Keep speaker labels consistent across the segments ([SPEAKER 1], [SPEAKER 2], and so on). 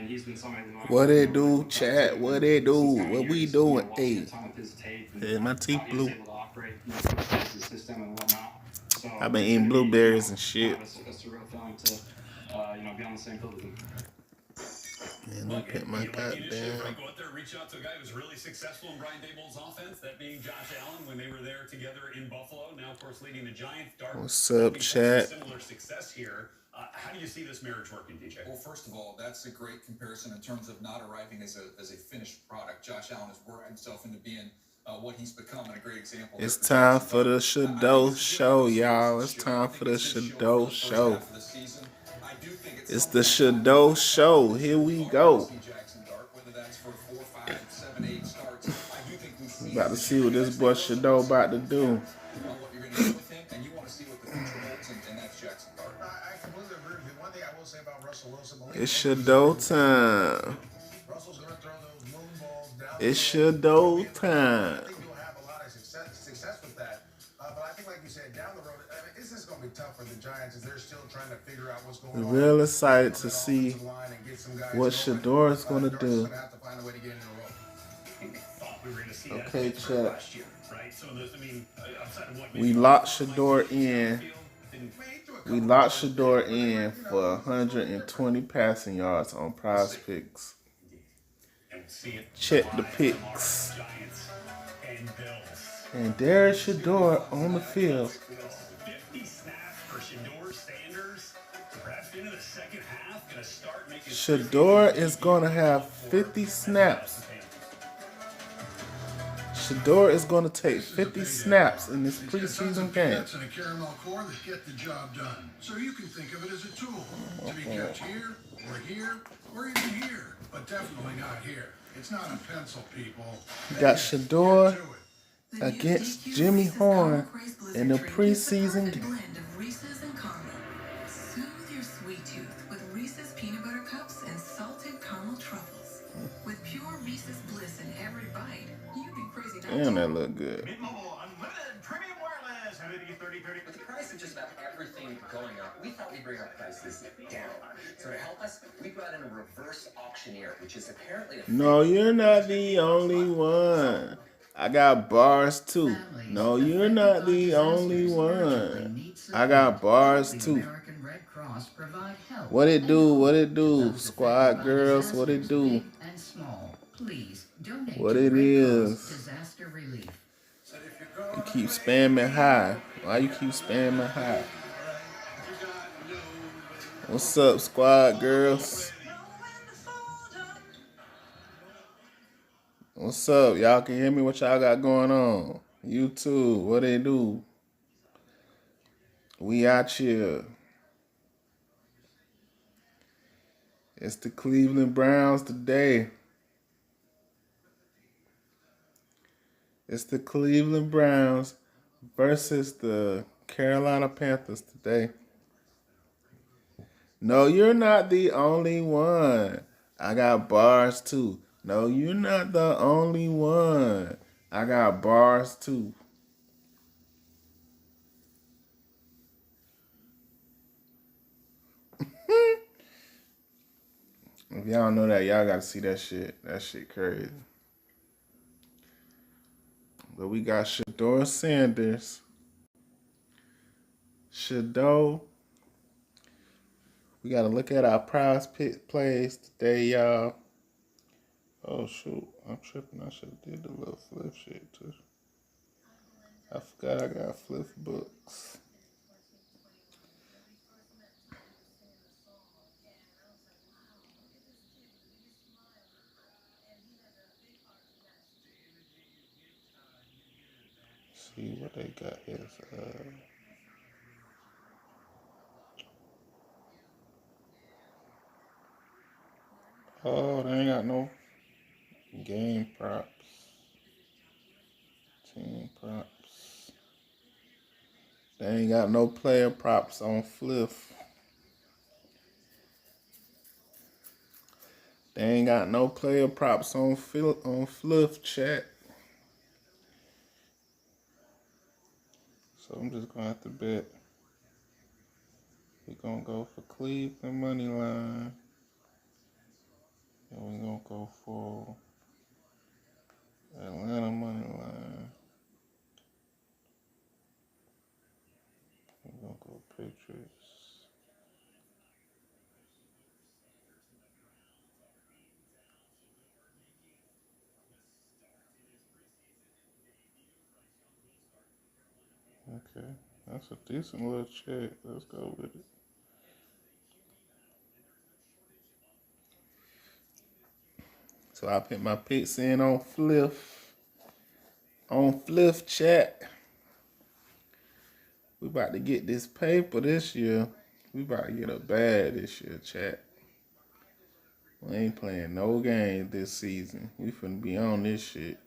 [SPEAKER 1] he's been somebody that
[SPEAKER 2] What
[SPEAKER 1] I've
[SPEAKER 2] it do,
[SPEAKER 1] looked up to
[SPEAKER 2] chat? What it do?
[SPEAKER 1] since kind of
[SPEAKER 2] What we
[SPEAKER 1] years,
[SPEAKER 2] doing?
[SPEAKER 1] watching a
[SPEAKER 2] Hey,
[SPEAKER 1] ton of his tape and
[SPEAKER 2] hey, my teeth
[SPEAKER 1] how he was
[SPEAKER 2] blue.
[SPEAKER 1] able to operate, his system and whatnot. So
[SPEAKER 2] I've been
[SPEAKER 1] it's going
[SPEAKER 2] eating
[SPEAKER 1] to be,
[SPEAKER 2] blueberries and
[SPEAKER 1] kind
[SPEAKER 2] shit.
[SPEAKER 1] of a surreal feeling to, be on the same field with him.
[SPEAKER 2] Man, let me put my
[SPEAKER 3] You like the initiative,
[SPEAKER 2] goddamn.
[SPEAKER 3] right? Go out there, reach out to a guy who's really successful in Brian Daboll's offense, that being Josh Allen when they were there together in Buffalo. Now, of course, leading the Giants. Dark
[SPEAKER 2] What's up,
[SPEAKER 3] looking for some
[SPEAKER 2] chat?
[SPEAKER 3] similar success here. How do you see this marriage working, DJ?
[SPEAKER 4] Well, first of all, that's a great comparison in terms of not arriving as a finished product. Josh Allen has worked himself into being what he's become, and a great example.
[SPEAKER 2] It's time for the Shadow Show, y'all. It's time for the Shadow Show. It's the Shadow Show. Here we go. About to see what this boy Shadow about to do.
[SPEAKER 4] What you're going to do with him, and you want to see what the future holds, and that's Jackson Dart.
[SPEAKER 5] I completely agree with you. One thing I will say about Russell Wilson,
[SPEAKER 2] It's Shadow time.
[SPEAKER 5] Russell's going to throw those moon balls down.
[SPEAKER 2] It's Shadow time.
[SPEAKER 5] I think you'll have a lot of success with that. But I think, like you said, down the road, this is going to be tough for the Giants as they're still trying to figure out what's going on.
[SPEAKER 2] We're real excited to see what Shador is going to do. Okay, chat. We locked Shador in. We locked Shador in for 120 passing yards on Prize Picks. Check the picks. And there's Shador on the field.
[SPEAKER 3] 50 snaps for Shador Sanders. Perhaps into the second half, going to start making.
[SPEAKER 2] Shador is going to have 50 snaps. Shador is going to take 50 snaps in this preseason game.
[SPEAKER 5] And a caramel core that get the job done. So you can think of it as a tool to be kept here, or even here, but definitely not here. It's not a pencil, people.
[SPEAKER 2] You got Shador against Jimmy Horn in the preseason game.
[SPEAKER 6] Reese's and caramel. Soothe your sweet tooth with Reese's peanut butter cups and salted caramel truffles. With pure Reese's bliss in every bite.
[SPEAKER 2] Damn, that look good.
[SPEAKER 5] Mint Mobile Unlimited Premium Wireless.
[SPEAKER 7] With the price of just about everything going up, we thought we'd bring our prices down. So to help us, we brought in a reverse auctioneer, which is apparently a...
[SPEAKER 2] No, you're not the only one. I got bars too. No, you're not the only one. I got bars too. What it do? What it do? Squad girls, what it do? What it is? You keep spamming high. Why you keep spamming high? What's up, squad girls? What's up? Y'all can hear me? What y'all got going on? YouTube, what they do? We out here. It's the Cleveland Browns today. It's the Cleveland Browns versus the Carolina Panthers today. No, you're not the only one. I got bars too. No, you're not the only one. I got bars too. If y'all don't know that, y'all gotta see that shit. That shit crazy. But we got Shador Sanders. Shador. We gotta look at our prize pick plays today, y'all. Oh shoot, I'm tripping. I should have did the little flip shit too. I forgot I got flip books. See what they got here. Oh, they ain't got no game props. Team props. They ain't got no player props on Flip. They ain't got no player props on Flip chat. So I'm just gonna have to bet. We're gonna go for Cleveland money line. go for Atlanta money line. I'm gonna go Patriots. Okay, that's a decent little check. Let's go with it. So I put my picks in on Fliff. On Fliff chat. We about to get this paper this year. We about to get a bag this year, chat. We ain't playing no games this season. We finna be on this shit.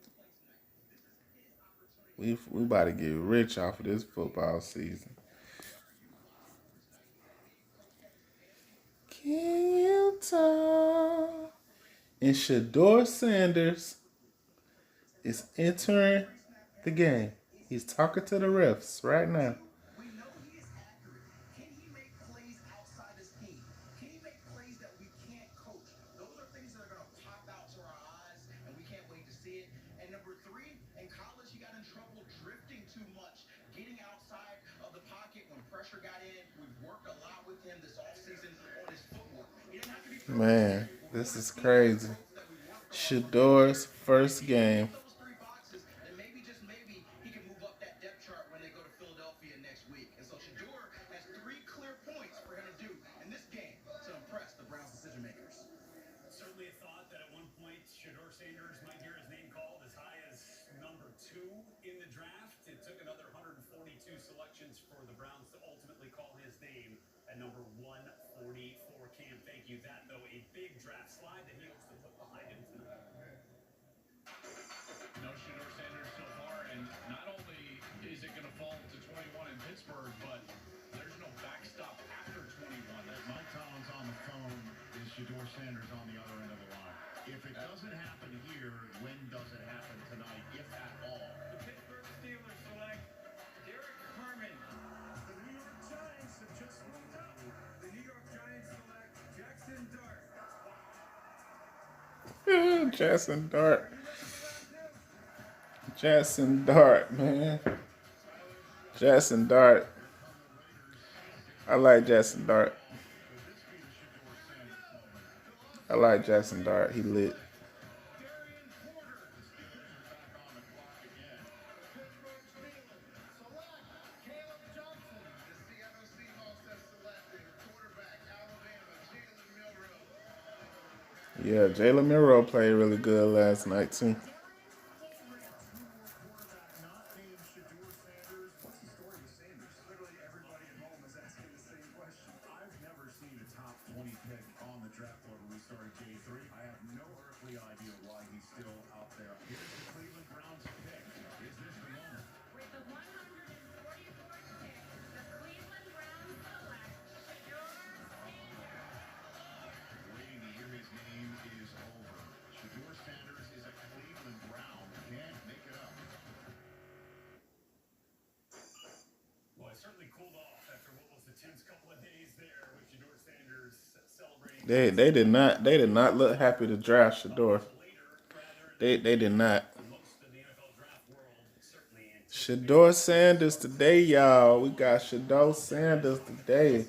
[SPEAKER 2] We about to get rich off of this football season. Can you talk? And Shador Sanders is entering the game. He's talking to the refs right now.
[SPEAKER 8] We know he is accurate. Can he make plays outside the scheme? Can he make plays that we can't coach? Those are things that are going to pop out to our eyes, and we can't wait to see it. And number three, in college, he got in trouble drifting too much, getting outside of the pocket when pressure got in. We've worked a lot with him this offseason on his footwork. He doesn't have to be perfect.
[SPEAKER 2] Man, this is crazy. Shador's first game.
[SPEAKER 8] Those three boxes, then maybe, just maybe, he can move up that depth chart when they go to Philadelphia next week. And so Shador has 3 clear points for him to do in this game to impress the Browns' decision makers.
[SPEAKER 3] Certainly a thought that at one point Shador Sanders might hear his name called as high as number 2 in the draft. It took another 142 selections for the Browns to ultimately call his name at number 144. Cam, thank you. That, though, a big draft slide that he hopes to put behind him tonight.
[SPEAKER 9] No Shador Sanders so far, and not only is it going to fall to 21 in Pittsburgh, but there's no backstop after 21. Mike Collins on the phone. Is Shador Sanders on the other end of the line? If it doesn't happen here, when does it happen tonight, if at all?
[SPEAKER 8] The Pittsburgh Steelers select Derek Harmon. The New York Giants have just moved up. The New York Giants select Jackson Dart.
[SPEAKER 2] Jackson Dart. Jackson Dart, man. Jackson Dart. I like Jackson Dart. I like Jackson Dart. He lit. Yeah, Jalen Milroe played really good last night, too. They did not look happy to draft Shador. They did not. Shador Sanders today, y'all. We got Shador Sanders today.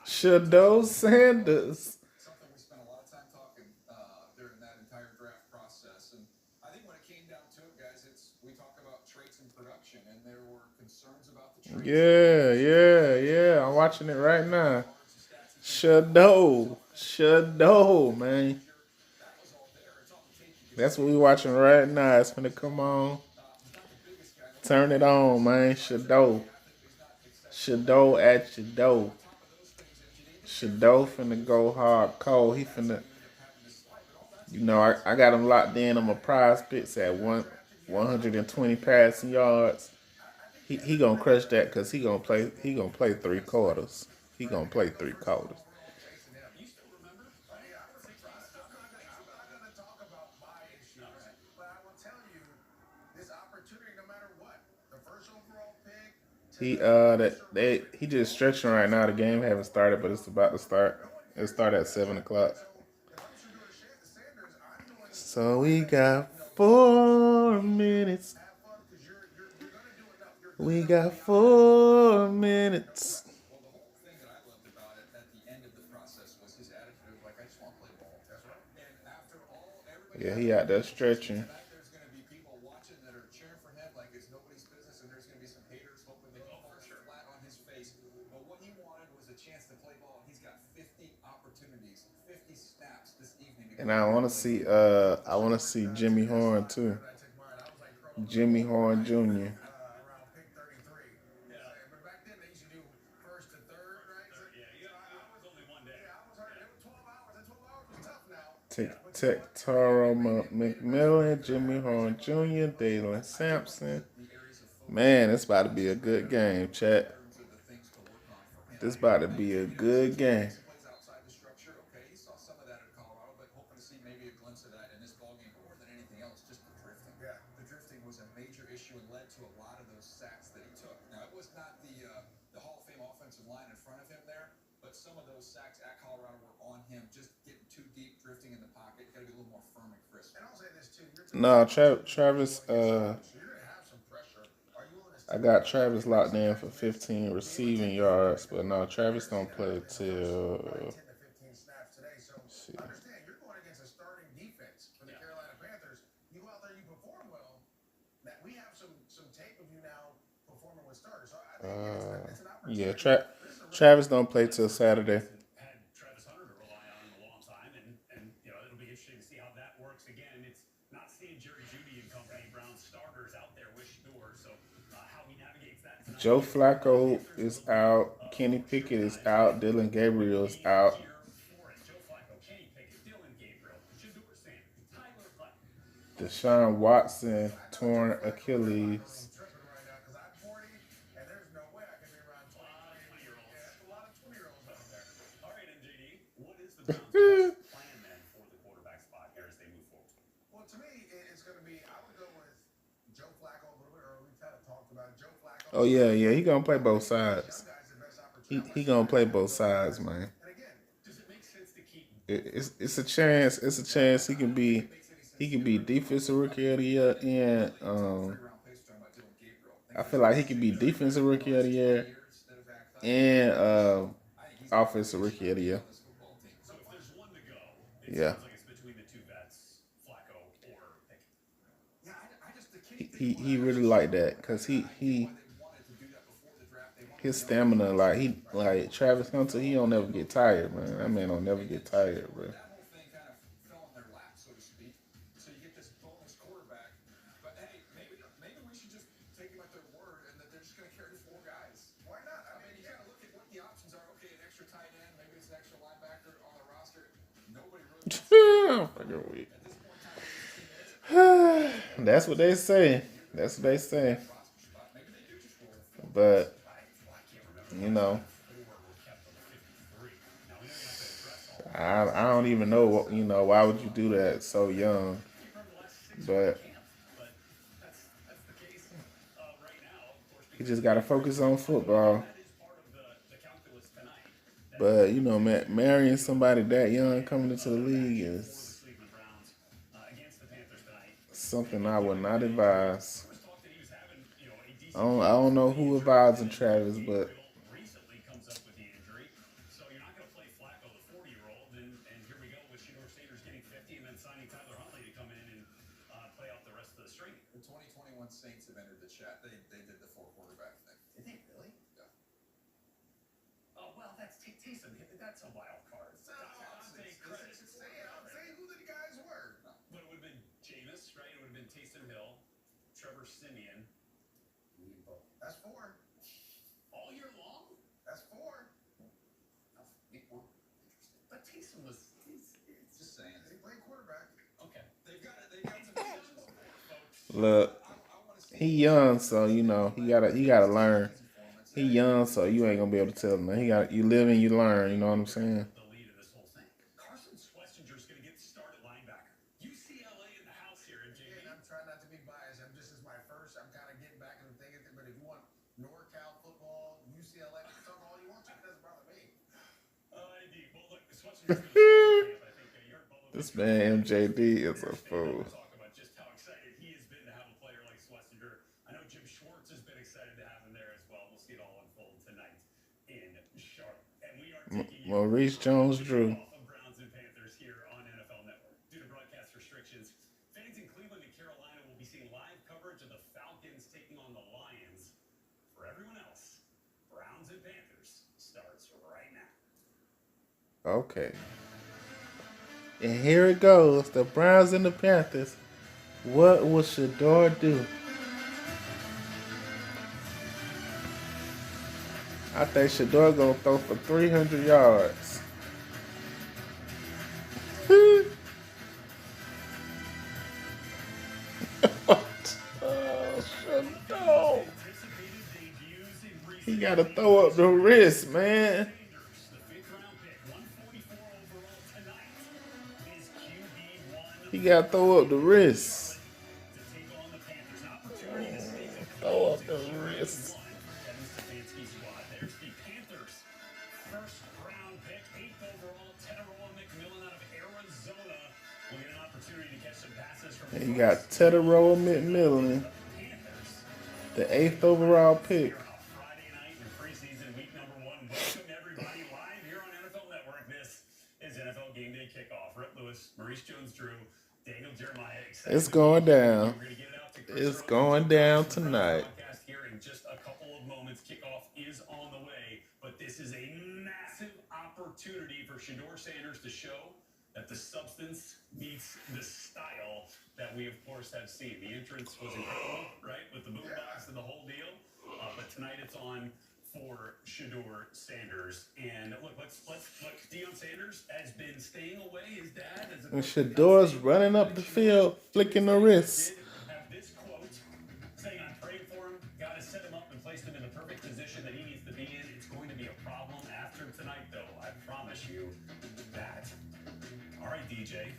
[SPEAKER 2] Shador Sanders.
[SPEAKER 4] Something we spent a lot of time talking during that entire draft process. And I think when it came down to it, guys, we talk about traits and production, and there were concerns about the traits.
[SPEAKER 2] Yeah. I'm watching it right now. Shador, man. That's what we watching right now. It's gonna come on. Turn it on, man. Shador at your door. Shador finna go hard cold. He finna You know, I got him locked in on my prize picks at 120 passing yards. He gonna crush that because he gonna play 3 quarters. He gonna play 3 quarters.
[SPEAKER 3] You still remember?
[SPEAKER 5] Yeah, I'm 16 going to talk about my issues, but I will tell you this opportunity, no matter what, the first overall pick.
[SPEAKER 2] He just stretching right now. The game haven't started, but it's about to start. It'll start at 7 o'clock.
[SPEAKER 5] If I'm Shador Sanders, I'm going to
[SPEAKER 2] So we got 4 minutes.
[SPEAKER 5] have fun because you're going to do enough. You're good
[SPEAKER 2] We
[SPEAKER 5] enough to
[SPEAKER 2] got
[SPEAKER 5] be honest.
[SPEAKER 2] 4 minutes.
[SPEAKER 4] Well, the whole thing that I loved about it at the end of the process was his attitude of like, I just want to play ball.
[SPEAKER 5] That's right.
[SPEAKER 4] And after all, everybody
[SPEAKER 2] Yeah, he out there stretching.
[SPEAKER 4] tonight, there's going to be people watching that are cheering for him like it's nobody's business, and there's going to be some haters hoping that he falls flat on his face. But what he wanted was a chance to play ball, and he's got 50 opportunities, 50 snaps this evening.
[SPEAKER 2] And I want to see Jimmy Horn too. Jimmy Horn Jr.
[SPEAKER 5] Around pick 33. Yeah. But back then they used to do first to third, right? So,
[SPEAKER 3] I was only one day.
[SPEAKER 5] I was hurt. It was 12 hours. That 12 hours was tough now.
[SPEAKER 2] Taro McMillan, Jimmy Horn Jr., Dalen Sampson. Man, it's about to be a good game, chat. This about to be a good game.
[SPEAKER 4] Plays outside the structure. Okay, he saw some of that in Colorado, but hoping to see maybe a glimpse of that in this ballgame. But more than anything else, just the drifting.
[SPEAKER 5] Yeah.
[SPEAKER 4] The drifting was a major issue and led to a lot of those sacks that he took. Now, it was not the Hall of Fame offensive line in front of him there, but some of those sacks at Colorado were on him, just getting too deep, drifting in the pocket. Got to be a little more firm and crisp.
[SPEAKER 5] And I'll say this too.
[SPEAKER 2] No, Travis.
[SPEAKER 5] So you're going to have some pressure. Are you willing to
[SPEAKER 2] I got Travis locked in for 15 receiving yards, but no, Travis don't play till.
[SPEAKER 5] 10 to 15 snaps today? So understand, you're going against a starting defense for the Carolina Panthers. You go out there, you perform well. That we have some tape of you now performing with starters. So I think it's an opportunity.
[SPEAKER 2] Yeah, Travis don't play till Saturday.
[SPEAKER 3] Had Travis Hunter to rely on in a long time, and it'll be interesting to see how that works again. It's not seeing Jerry Jeudy and company, Brown starters out there with Shador, so how he navigates that tonight.
[SPEAKER 2] Joe Flacco is out. Kenny Pickett is out. Dylan Gabriel is out.
[SPEAKER 3] Joe Flacco, Kenny Pickett, Dylan Gabriel, Shador Sanders, Tyler Hunt.
[SPEAKER 2] Deshaun Watson torn Achilles.
[SPEAKER 5] I'm tripping right now because I'm 40, and there's no way I can be around 20-year-olds. Yeah, that's a lot of 20-year-olds out there.
[SPEAKER 3] All right, MJD, what is the Browns' best plan then for the quarterback spot here as they move forward?
[SPEAKER 5] Well, to me, it's going to be, I would go with Joe Flacco a little bit early. We kind of talked about Joe Flacco.
[SPEAKER 2] Oh yeah, he gonna play both sides.
[SPEAKER 5] Young guy's the best opportunity.
[SPEAKER 2] He gonna play both sides, man.
[SPEAKER 5] And again,
[SPEAKER 3] Does it make sense to keep
[SPEAKER 2] It's a chance. It's a chance he can be defensive rookie of the year, and I feel like he could be defensive rookie of the year and offensive rookie of the year.
[SPEAKER 3] so if there's one to go, it
[SPEAKER 2] Yeah.
[SPEAKER 3] sounds like it's between the two vets, Flacco or Pickett.
[SPEAKER 4] Yeah, I just the key
[SPEAKER 2] He really like that because he
[SPEAKER 4] wanted to do that before the draft. They wanted
[SPEAKER 2] his stamina like Travis Hunter. He don't never get tired, man. That man don't never get tired, bro.
[SPEAKER 4] that whole thing kind of fell in their lap, so to speak. So you get this bonus quarterback. But hey, maybe we should just take them at their word and that they're just going to carry 4 guys.
[SPEAKER 5] why not?
[SPEAKER 4] I mean, you got to look at what the options are. Okay, an extra tight end, maybe it's an extra linebacker on the roster. Nobody really wants
[SPEAKER 2] I'm fucking weak.
[SPEAKER 4] at this point in time.
[SPEAKER 2] That's what they say. That's what they say.
[SPEAKER 4] Roster spot. Maybe they do just roll with 4.
[SPEAKER 2] But
[SPEAKER 3] I can't remember.
[SPEAKER 2] you know,
[SPEAKER 3] 4 were kept on the 53. Now we know you have to address all
[SPEAKER 2] I don't even know what why would you do that so young? But
[SPEAKER 3] but that's the case right now. Of course,
[SPEAKER 2] he just gotta focus on football.
[SPEAKER 3] that is part of the calculus tonight.
[SPEAKER 2] But you know, man, marrying somebody that young coming into the league is
[SPEAKER 3] Cleveland Browns against the Panthers tonight.
[SPEAKER 2] something I would not advise.
[SPEAKER 3] There was talk that he was having a decent
[SPEAKER 2] I don't know who advising Travis, but
[SPEAKER 3] recently comes up with the injury. So you're not going to play Flacco, the 40-year-old, and here we go with Shador Sanders getting 50 and then signing Tyler Huntley to come in and play out the rest of the string.
[SPEAKER 4] The 2021 Saints have entered the chat. They did the 4 quarterback thing.
[SPEAKER 3] Did they really?
[SPEAKER 4] Yeah.
[SPEAKER 3] Oh, well, that's Taysom. That's a wild card. I'm saying credit.
[SPEAKER 5] I'm saying who the guys were.
[SPEAKER 3] But it would have been Jameis, right? It would have been Taysom Hill, Trevor Simeon.
[SPEAKER 5] That's 4.
[SPEAKER 3] All year long?
[SPEAKER 5] That's 4.
[SPEAKER 3] Week 1. Interesting. But Taysom was...
[SPEAKER 4] Just saying.
[SPEAKER 5] He played quarterback.
[SPEAKER 2] Look, he young, so you know he gotta learn. He young, so you ain't gonna be able to tell him. You live and you learn. You know what I'm saying?
[SPEAKER 3] The lead of this whole thing. Carson Schwessinger's going to get the start at linebacker. UCLA in the house here, MJD.
[SPEAKER 5] And I'm trying not to be biased. This is my first. I'm kind of getting back into thinking. But if you want NorCal football, UCLA, talk all you want to. It doesn't bother me.
[SPEAKER 3] Indeed. Well, look, Schwessinger's going to start the camp. I think you heard Bubba.
[SPEAKER 2] This man MJD is a fool.
[SPEAKER 3] Talk about just how excited he has been to have a player like Schwessinger. I know Jim Schwartz has been excited to have him there as well. We'll see it all unfold tonight in Charlotte. And we are taking
[SPEAKER 2] Maurice Jones-Drew.
[SPEAKER 3] Browns and Panthers here on NFL Network. Due to broadcast restrictions, fans in Cleveland and Carolina will be seeing live coverage of the Falcons taking on the Lions. For everyone else, Browns and Panthers starts right now.
[SPEAKER 2] Okay. And here it goes. The Browns and the Panthers. What will Shador do? I think Shador gonna throw for 300 yards. Shador. He gotta throw up the wrist, man. He gotta throw up the wrist. Throw up the wrist.
[SPEAKER 3] There's the Panthers' first round pick, 8th overall, Teteroa McMillan out of Arizona. We'll get an opportunity to catch some passes from
[SPEAKER 2] And you got Teteroa McMillan, the 8th overall pick.
[SPEAKER 3] Friday night in preseason week number 1. Welcome everybody live here on NFL Network. This is NFL Game Day Kickoff. Rip Lewis, Maurice Jones-Drew, Daniel Jeremiah.
[SPEAKER 2] It's going down. It's going down tonight.
[SPEAKER 3] Here in just a couple of moments, kickoff is on the way, but this is a massive opportunity for Shador Sanders to show that the substance meets the style that we, of course, have seen. The entrance was incredible, right, with the boombox and the whole deal. But tonight it's on for Shador Sanders. And look, let's look. Deion Sanders has been staying away. His dad is.
[SPEAKER 2] And Shador's running up the field, flicking the wrist.
[SPEAKER 3] Have this quote saying, "I'm praying for him. God has set him up and placed him in the perfect position that he needs to be in. It's going to be a problem after tonight, though. I promise you that." All right, DJ.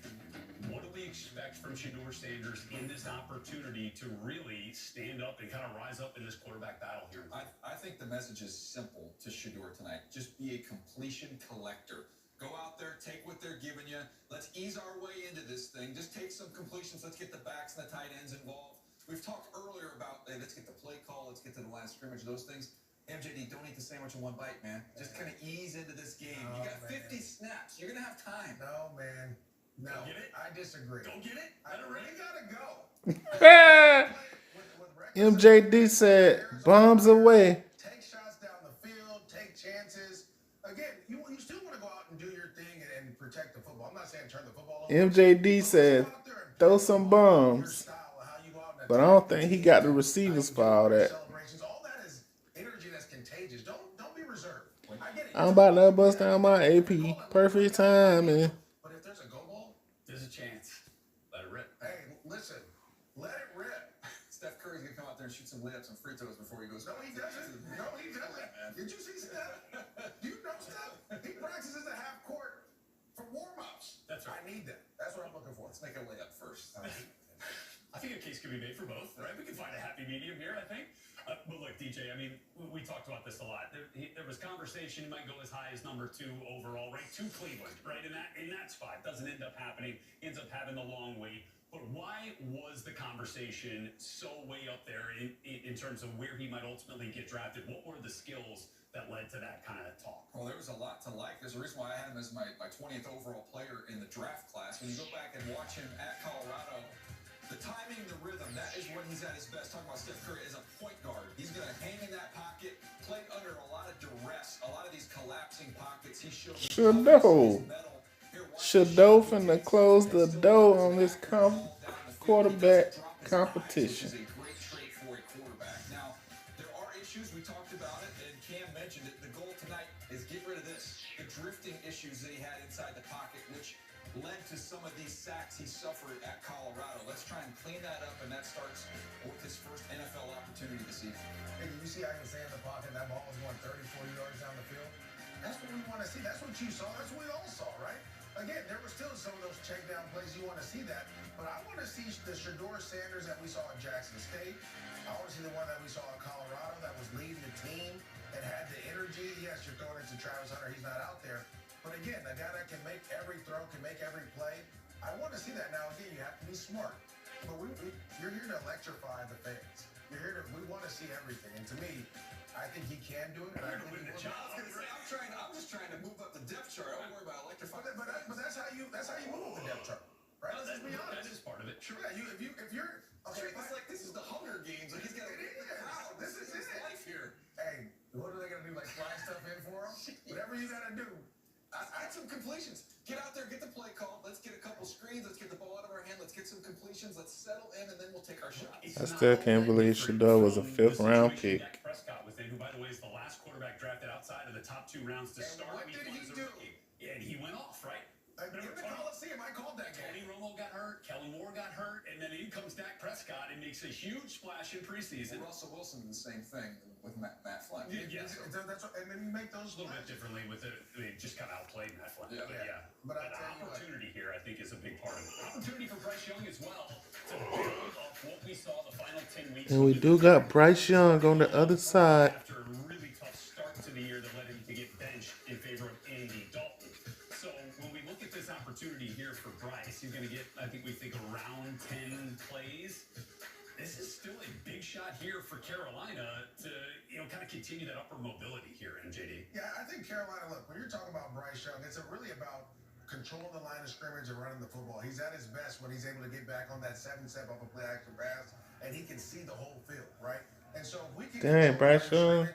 [SPEAKER 3] What do we expect from Shador Sanders in this opportunity to really stand up and kind of rise up in this quarterback battle here?
[SPEAKER 4] I think the message is simple to Shador tonight. Just be a completion collector. Go out there, take what they're giving you. Let's ease our way into this thing. Just take some completions. Let's get the backs and the tight ends involved. We've talked earlier about, hey, let's get the play call. Let's get to the line of scrimmage, those things. MJD, don't eat the sandwich in one bite, man. Just kind of ease into this game. You got 50 snaps. You're going to have time.
[SPEAKER 5] No, man. No,
[SPEAKER 3] Get it?
[SPEAKER 5] I disagree.
[SPEAKER 3] Don't get it?
[SPEAKER 5] I really gotta go.
[SPEAKER 2] MJD said, bombs away.
[SPEAKER 5] Take shots down the field, take chances. Again, you still want to go out and do your thing and protect the football. I'm not saying turn the football over.
[SPEAKER 2] MJD said, throw some bombs. But I don't think he got the receivers for all that.
[SPEAKER 5] All that is energy that's contagious. Don't be reserved. I get it.
[SPEAKER 2] I'm about to bust down my AP. Perfect timing.
[SPEAKER 5] But if there's a go ball,
[SPEAKER 3] There's a chance. Let it rip.
[SPEAKER 5] hey, listen, let it rip.
[SPEAKER 4] Steph Curry's going to come out there and shoot some layups and free throws before he goes.
[SPEAKER 5] No, he doesn't. No, he doesn't. Did you see Steph? Do you know Steph? He practices at half court for warm-ups.
[SPEAKER 3] That's right.
[SPEAKER 5] I need that. That's what I'm looking for.
[SPEAKER 4] Let's make a layup first.
[SPEAKER 3] I think a case could be made for both, right? We can find a happy medium here, I think. But look, DJ, I mean, we talked about this a lot. There was conversation. He might go as high as number 2 overall, right? To Cleveland, right? In that spot. Doesn't end up happening. Ends up having the long wait. But why was the conversation so way up there in terms of where he might ultimately get drafted? What were the skills that led to that kind of talk?
[SPEAKER 4] Well, there was a lot to like. There's a reason why I had him as my 20th overall player in the draft class. When you go back and watch him at Colorado, the timing, the rhythm, that is when he's at his best. Talking about Steph Curry as a point guard. He's going to hang in that pocket, play under a lot of duress, a lot of these collapsing pockets. He showed
[SPEAKER 2] Shador finna close the door on this quarterback competition.
[SPEAKER 4] Is a great trait for a quarterback. Now, there are issues. We talked about it, and Cam mentioned it. The goal tonight is get rid of this. The drifting issues that he had inside the pocket, which led to some of these sacks he suffered at Colorado. Let's try and clean that up, and that starts with his first NFL opportunity this season.
[SPEAKER 5] Hey, you see how he was in the pocket, that ball was going 30, 40 yards down the field? That's what we want to see. That's what you saw. That's what we all saw, right? Again, there were still some of those check down plays. You want to see that. But I want to see the Shedeur Sanders that we saw at Jackson State. I want to see the one that we saw in Colorado that was leading the team, that had the energy. Yes, you're throwing it to Travis Hunter. He's not out there. But again, the guy that can make every throw, can make every play. I want to see that. Now, again, you have to be smart. But you're here to electrify the fans. You're here to, we want to see everything. And to me, I think he can do it. And I think he will.
[SPEAKER 4] I'm just trying to move up the depth chart. I don't worry about electrifying.
[SPEAKER 5] But that's how you move up the depth chart, right? Let's be honest.
[SPEAKER 9] That is part of it. Sure.
[SPEAKER 5] Yeah, if you're okay,
[SPEAKER 4] It's like this is the Hunger Games. Like he's got to win the crowd. This is his life here.
[SPEAKER 5] Hey, what are they gonna do? Like fly stuff in for him? Whatever you gotta do.
[SPEAKER 4] Add some completions. Get out there, get the play called. Let's get a couple screens. Let's get the ball out of our hand. Let's get some completions. Let's settle in, and then we'll take our shots.
[SPEAKER 2] I still can't believe Shedeur was a 5th round pick.
[SPEAKER 3] Dak Prescott was in, who, by the way, is the last quarterback drafted outside of the top 2 rounds to start.
[SPEAKER 5] What did he do?
[SPEAKER 3] And he went off, right?
[SPEAKER 5] In the Coliseum, I called that
[SPEAKER 3] Tony
[SPEAKER 5] game.
[SPEAKER 3] Romo got hurt, Kellen Moore got hurt, and then in comes Dak Prescott and makes a huge splash in preseason.
[SPEAKER 4] Russell Wilson did the same thing with Matt Flynn.
[SPEAKER 3] Yes.
[SPEAKER 5] That's what, and then you make those
[SPEAKER 3] A little bit differently with it. They just kind of outplayed Matt Flynn.
[SPEAKER 4] Yeah.
[SPEAKER 3] But yeah.
[SPEAKER 5] But I
[SPEAKER 3] the
[SPEAKER 5] tell you what.
[SPEAKER 3] opportunity here, I think, is a big part of it. Opportunity for Bryce Young as well to build off what we saw the final 10 weeks.
[SPEAKER 2] And we do got Bryce Young on the other side.
[SPEAKER 3] After a really tough start to the year that led him to get benched in favor of Andy Dalton. So when we look at this opportunity here for Bryce, he's going to get, I think we think, around 10 plays. This is still a big shot here for Carolina to, kind of continue that upper mobility here, MJD.
[SPEAKER 5] Yeah, I think Carolina, look, when you're talking about Bryce Young, it's really about controlling the line of scrimmage and running the football. He's at his best when he's able to get back on that 7-step up a play action pass, and he can see the whole field, right? And so if we can
[SPEAKER 2] Dang, Bryce Young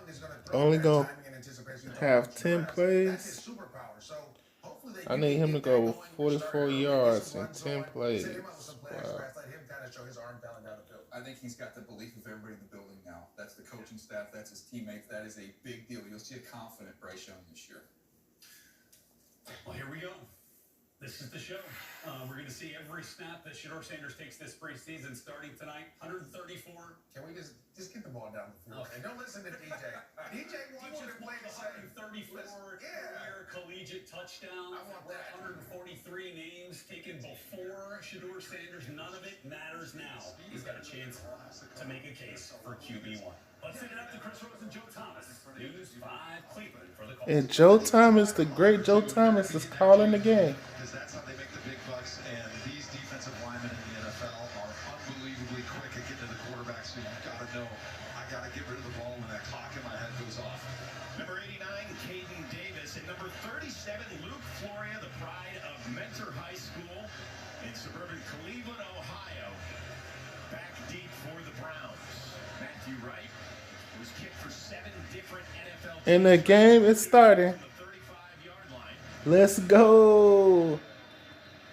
[SPEAKER 5] is going to throw
[SPEAKER 2] only
[SPEAKER 5] that
[SPEAKER 2] gonna
[SPEAKER 5] timing and anticipation
[SPEAKER 2] have 10
[SPEAKER 5] That's
[SPEAKER 2] plays.
[SPEAKER 5] his superpower. So hopefully they
[SPEAKER 2] I
[SPEAKER 5] can
[SPEAKER 2] need him to
[SPEAKER 5] get
[SPEAKER 2] go
[SPEAKER 5] that going,
[SPEAKER 2] 44
[SPEAKER 5] start early, get
[SPEAKER 2] yards
[SPEAKER 5] some
[SPEAKER 2] in
[SPEAKER 5] runs
[SPEAKER 2] 10
[SPEAKER 5] going,
[SPEAKER 2] plays.
[SPEAKER 5] set him up with some play action
[SPEAKER 2] Wow.
[SPEAKER 5] pass, let him kind of show his arm talent down the field.
[SPEAKER 4] I think he's got the belief of everybody in the building now. That's the coaching staff. That's his teammates. That is a big deal. You'll see a confident Bryce Young this year.
[SPEAKER 3] Well, here we go. This is the show. We're going to see every snap that Shedeur Sanders takes this preseason starting tonight. 134.
[SPEAKER 5] Can we just get the ball down the field?
[SPEAKER 3] Okay.
[SPEAKER 5] And don't listen to DJ. DJ wants you to play the same.
[SPEAKER 3] 134 career collegiate touchdowns.
[SPEAKER 5] I want that.
[SPEAKER 3] 143 names taken before Shedeur Sanders. None of it matters now. He's got a chance to make a case for QB1. Let's send it up to Chris Rose and Joe Thomas. News 5 Cleveland for the call.
[SPEAKER 2] And Joe Thomas, the great Joe Thomas, is calling the game.
[SPEAKER 10] Because that's how they make the big bucks. And these defensive linemen in the NFL are unbelievably quick at getting to the quarterback. So you've got to know, I got to get rid of the ball when that clock in my head goes off.
[SPEAKER 9] Number 89, Caden Davis. And number 37, Luke Floria, the pride of Mentor High School in suburban Cleveland, Ohio. Back deep for the Browns. Matthew Wright was kicked for 7 different NFL
[SPEAKER 2] And the game is starting.
[SPEAKER 9] from the 35-yard line.
[SPEAKER 2] Let's go.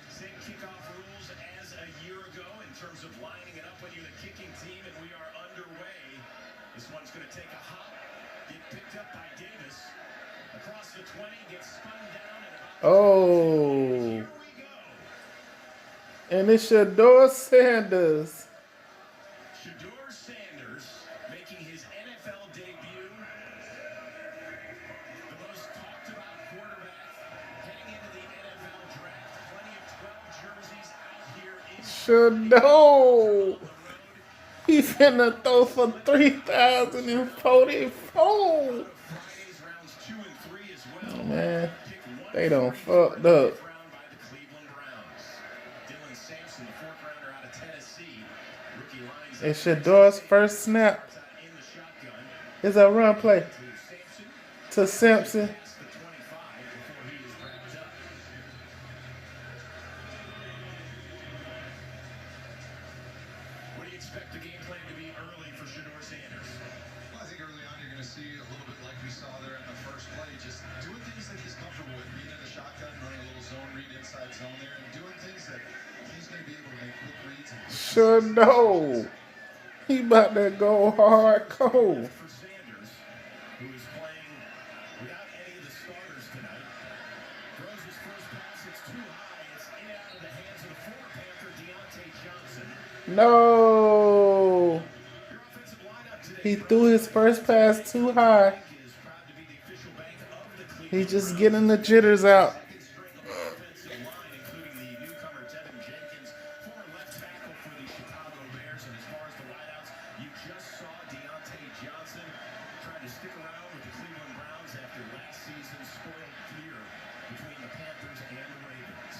[SPEAKER 9] Same kickoff rules as a year ago in terms of lining it up when you're the kicking team, and we are underway. This one's going to take a hop, get picked up by Davis. Across the 20, gets spun down at about
[SPEAKER 2] Oh.
[SPEAKER 9] here we go.
[SPEAKER 2] And it's Shedeur Sanders.
[SPEAKER 9] Shedeur Sanders making his NFL debut. The most talked about quarterback heading into the NFL draft. Plenty of 12 jerseys out here in
[SPEAKER 2] Shedeur. He finna throw for 3,044.
[SPEAKER 9] Fridays, rounds 2 and 3 as well.
[SPEAKER 2] Man,
[SPEAKER 9] Pick one
[SPEAKER 2] they done
[SPEAKER 9] free
[SPEAKER 2] fucked
[SPEAKER 9] round
[SPEAKER 2] up.
[SPEAKER 9] by the Cleveland Browns. Dylan Sampson, the 4th rounder out of Tennessee. Rookie lines
[SPEAKER 2] It's Shedor's first snap.
[SPEAKER 9] in the shotgun.
[SPEAKER 2] It's a run play
[SPEAKER 9] To Sampson.
[SPEAKER 2] to Simpson.
[SPEAKER 9] Past the 25 before he is wrapped up. What do you expect the game plan to be early for Shedeur Sanders?
[SPEAKER 10] Well, I think early on you're going to see a little bit like we saw there in the first play, just doing things that he's comfortable with, being in the shotgun, running a little zone read inside zone there, and doing things that he's going to be able to make quick reads. And
[SPEAKER 2] Shedeur. He about to go hardcore.
[SPEAKER 9] For Sanders, who is playing without any of the starters tonight. Throws his first pass, it's too
[SPEAKER 2] No.
[SPEAKER 3] Your offensive lineup today,
[SPEAKER 2] He threw his first pass too high.
[SPEAKER 3] is proud to be the official bank of the
[SPEAKER 2] He's
[SPEAKER 3] Cleveland
[SPEAKER 2] just
[SPEAKER 3] Browns.
[SPEAKER 2] getting the jitters out.
[SPEAKER 3] Second string offensive line, including the newcomer Tevin Jenkins, former left tackle for the Chicago Bears. And as far as the wideouts, you just saw Deontay Johnson trying to stick around with the Cleveland Browns after last season's spoiled year between the Panthers and the Ravens.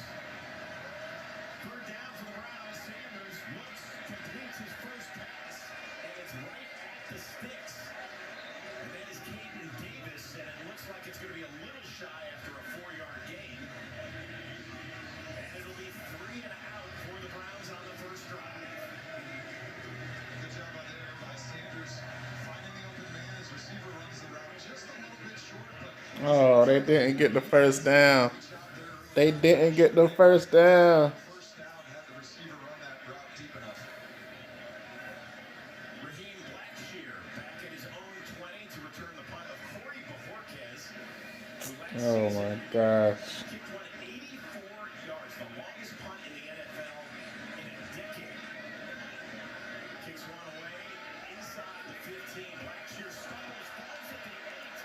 [SPEAKER 3] Third down for the Browns. Sanders looks, completes his first pass, and it's right at the sticks. And that is Caden Davis, and it looks like it's going to be a little shy after a 4-yard gain. And it'll be 3 and out for the Browns on the first drive.
[SPEAKER 10] Good job on there by Sanders. Finding the open man. His receiver runs the route just a little bit short, but
[SPEAKER 2] Oh, they didn't get the first down. They didn't get the first down.
[SPEAKER 10] first down had the receiver run that route deep enough.
[SPEAKER 3] Raheem Blackshear back at his own 20 to return the punt of Corey Bojorquez, who last
[SPEAKER 2] Oh
[SPEAKER 3] season
[SPEAKER 2] my gosh.
[SPEAKER 3] kicked one 84 yards, the longest punt in the NFL in a decade. Kicks one away inside the 15. Blackshear stumbles, falls at the 8,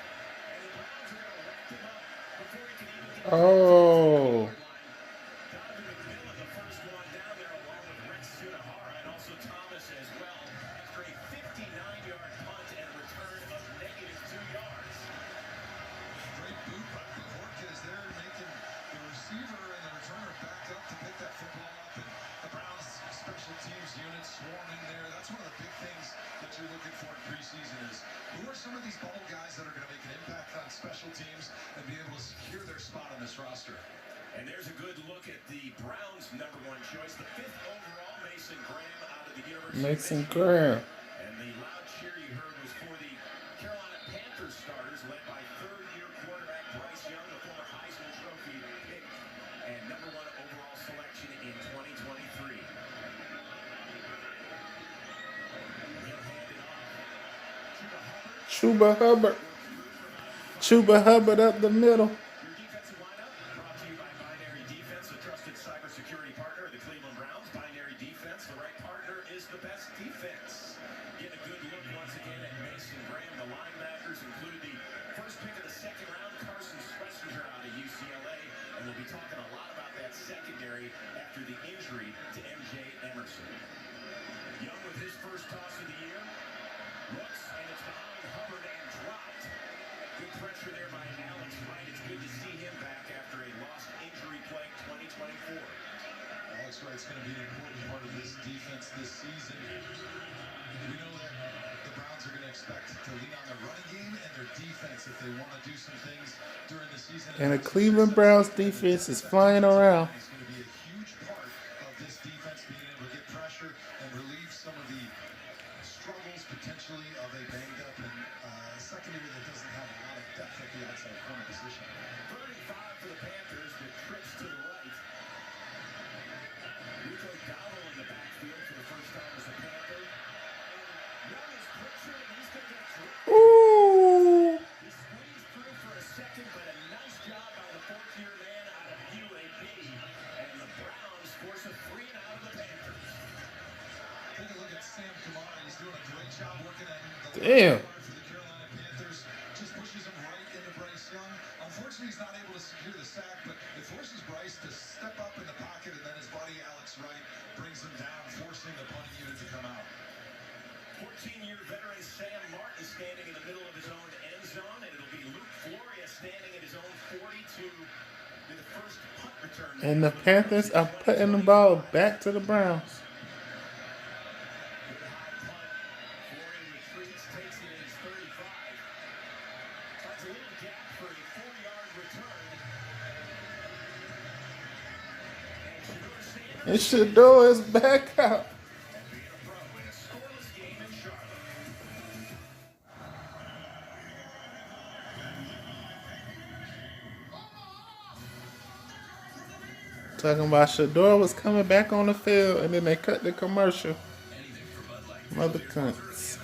[SPEAKER 3] and the Browns are going to wrap him up before he can even get to the
[SPEAKER 2] Oh.
[SPEAKER 3] line. Donovan McMillan, the first one down there, along with Rex Sunahara and also Thomas as well, after a 59-yard punt and a return of -2 yards.
[SPEAKER 10] Great boot by Bojorquez there, making the receiver and the returner back up to pick that football up. And the Browns special teams unit swarming there. That's one of the big things that you're looking for in preseason is who are some of these bubble guys that are going to make an impact on special teams and be able to secure their spot on this roster.
[SPEAKER 3] And there's a good look at the Browns' #1 choice, the 5th overall, Mason Graham out of the University of
[SPEAKER 2] Mason
[SPEAKER 3] Michigan.
[SPEAKER 2] Graham.
[SPEAKER 3] And the loud cheer you heard was for the Carolina Panthers starters, led by third-year quarterback Bryce Young, the former Heisman Trophy pick and #1 overall selection in 2023. He'll hand it off.
[SPEAKER 2] Chuba Hubbard. Chuba Hubbard up the middle.
[SPEAKER 3] Your defensive lineup brought to you by Binary Defense, a trusted cybersecurity partner of the Cleveland Browns. Binary Defense, the right partner is the best defense. Get a good look once again at Mason Graham. The linebackers included the first pick of the second round, Carson Schlesinger out of UCLA. And we'll be talking a lot about that secondary after the injury to MJ Emerson. Young with his first toss of the year. Looks, and it's behind Hubbard and dropped. Good pressure there by Alex Wright. It's good to see him back after a lost injury-plagued 2024.
[SPEAKER 10] Alex Wright's going to be an important part of this defense this season. We know that the Browns are going to expect to lean on their running game and their defense if they want to do some things during the season.
[SPEAKER 2] And the Cleveland Browns defense is flying around.
[SPEAKER 10] It's going to be a huge part of this defense being able to get pressure and relieve some of the struggles potentially of a banged up and secondary that doesn't have a lot of depth at the outside corner position.
[SPEAKER 3] 35 for the Panthers with trips to the right. Rico Dowdle in the backfield for the first time as a Panther. Young is pressured and he's going to get through.
[SPEAKER 2] Ooh.
[SPEAKER 3] He squeezed through for a second, but a nice job by the 4th-year man out of UAB. And the Browns force a 3 and out of the Panthers.
[SPEAKER 10] Take a look at Sam Kamara. He's doing a great job working at the
[SPEAKER 2] Damn.
[SPEAKER 10] for the Carolina Panthers. Just pushes him right into Bryce Young. Unfortunately, he's not able to secure the sack, but it forces Bryce to step up in the pocket, and then his buddy Alex Wright brings him down, forcing the punting unit to come out.
[SPEAKER 3] 14-year veteran Sam Martin standing in the middle of his own end zone, and it'll be Luke Floria standing at his own 42 with the first punt return.
[SPEAKER 2] And the Panthers are putting the ball back to the Browns.
[SPEAKER 3] Good high punt. Floria retreats, takes it at his 35. Finds a little gap for a 4-yard return. And Shedeur Sanders
[SPEAKER 2] And Shedeur is back out.
[SPEAKER 3] and being a pro in a scoreless game in Charlotte.
[SPEAKER 2] Talking about Shedeur was coming back on the field, and then they cut the commercial. Mother cunts.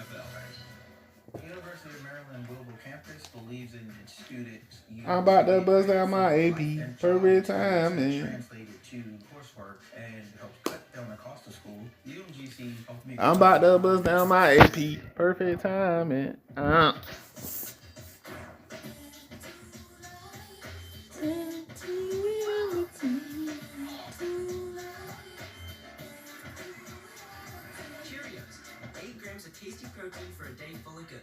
[SPEAKER 11] The University of Maryland Global Campus believes in its students.
[SPEAKER 2] I'm about to buzz out my AP every time, man.
[SPEAKER 11] Translated to you coursework and helps cut down the cost of school. UMGC helped me.
[SPEAKER 2] I'm about to bust down my AP. Perfect timing.
[SPEAKER 6] Cheerios, 8 grams of tasty protein for a day full of good.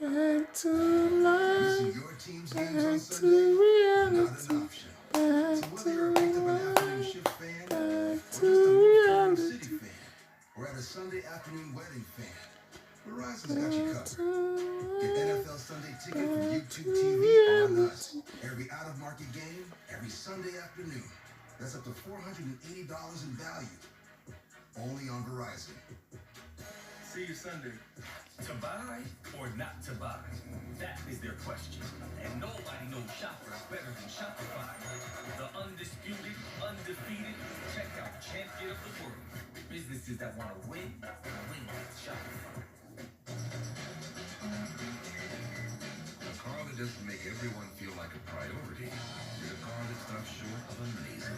[SPEAKER 2] Back to life.
[SPEAKER 5] Missing your team's games on
[SPEAKER 2] Back
[SPEAKER 5] Sunday?
[SPEAKER 2] to
[SPEAKER 5] Not
[SPEAKER 2] reality.
[SPEAKER 5] an option.
[SPEAKER 2] Back
[SPEAKER 5] So whether you're a
[SPEAKER 2] to
[SPEAKER 5] picked up an
[SPEAKER 2] life.
[SPEAKER 5] afternoon shift fan, or
[SPEAKER 2] Back
[SPEAKER 5] just
[SPEAKER 2] to
[SPEAKER 5] a North
[SPEAKER 2] reality.
[SPEAKER 5] City fan, or at a Sunday afternoon wedding fan, Verizon's got you covered. Get NFL Sunday Ticket from YouTube TV on us. Every out-of-market game, every Sunday afternoon. That's up to $480 in value. Only on Verizon.
[SPEAKER 3] See you Sunday. To buy or not to buy? That is their question. And nobody knows shoppers better than Shopify. The undisputed, undefeated, checkout champion of the world. Businesses that want to win with Shopify.
[SPEAKER 12] A car that doesn't make everyone feel like a priority is a car that stops short of amazing.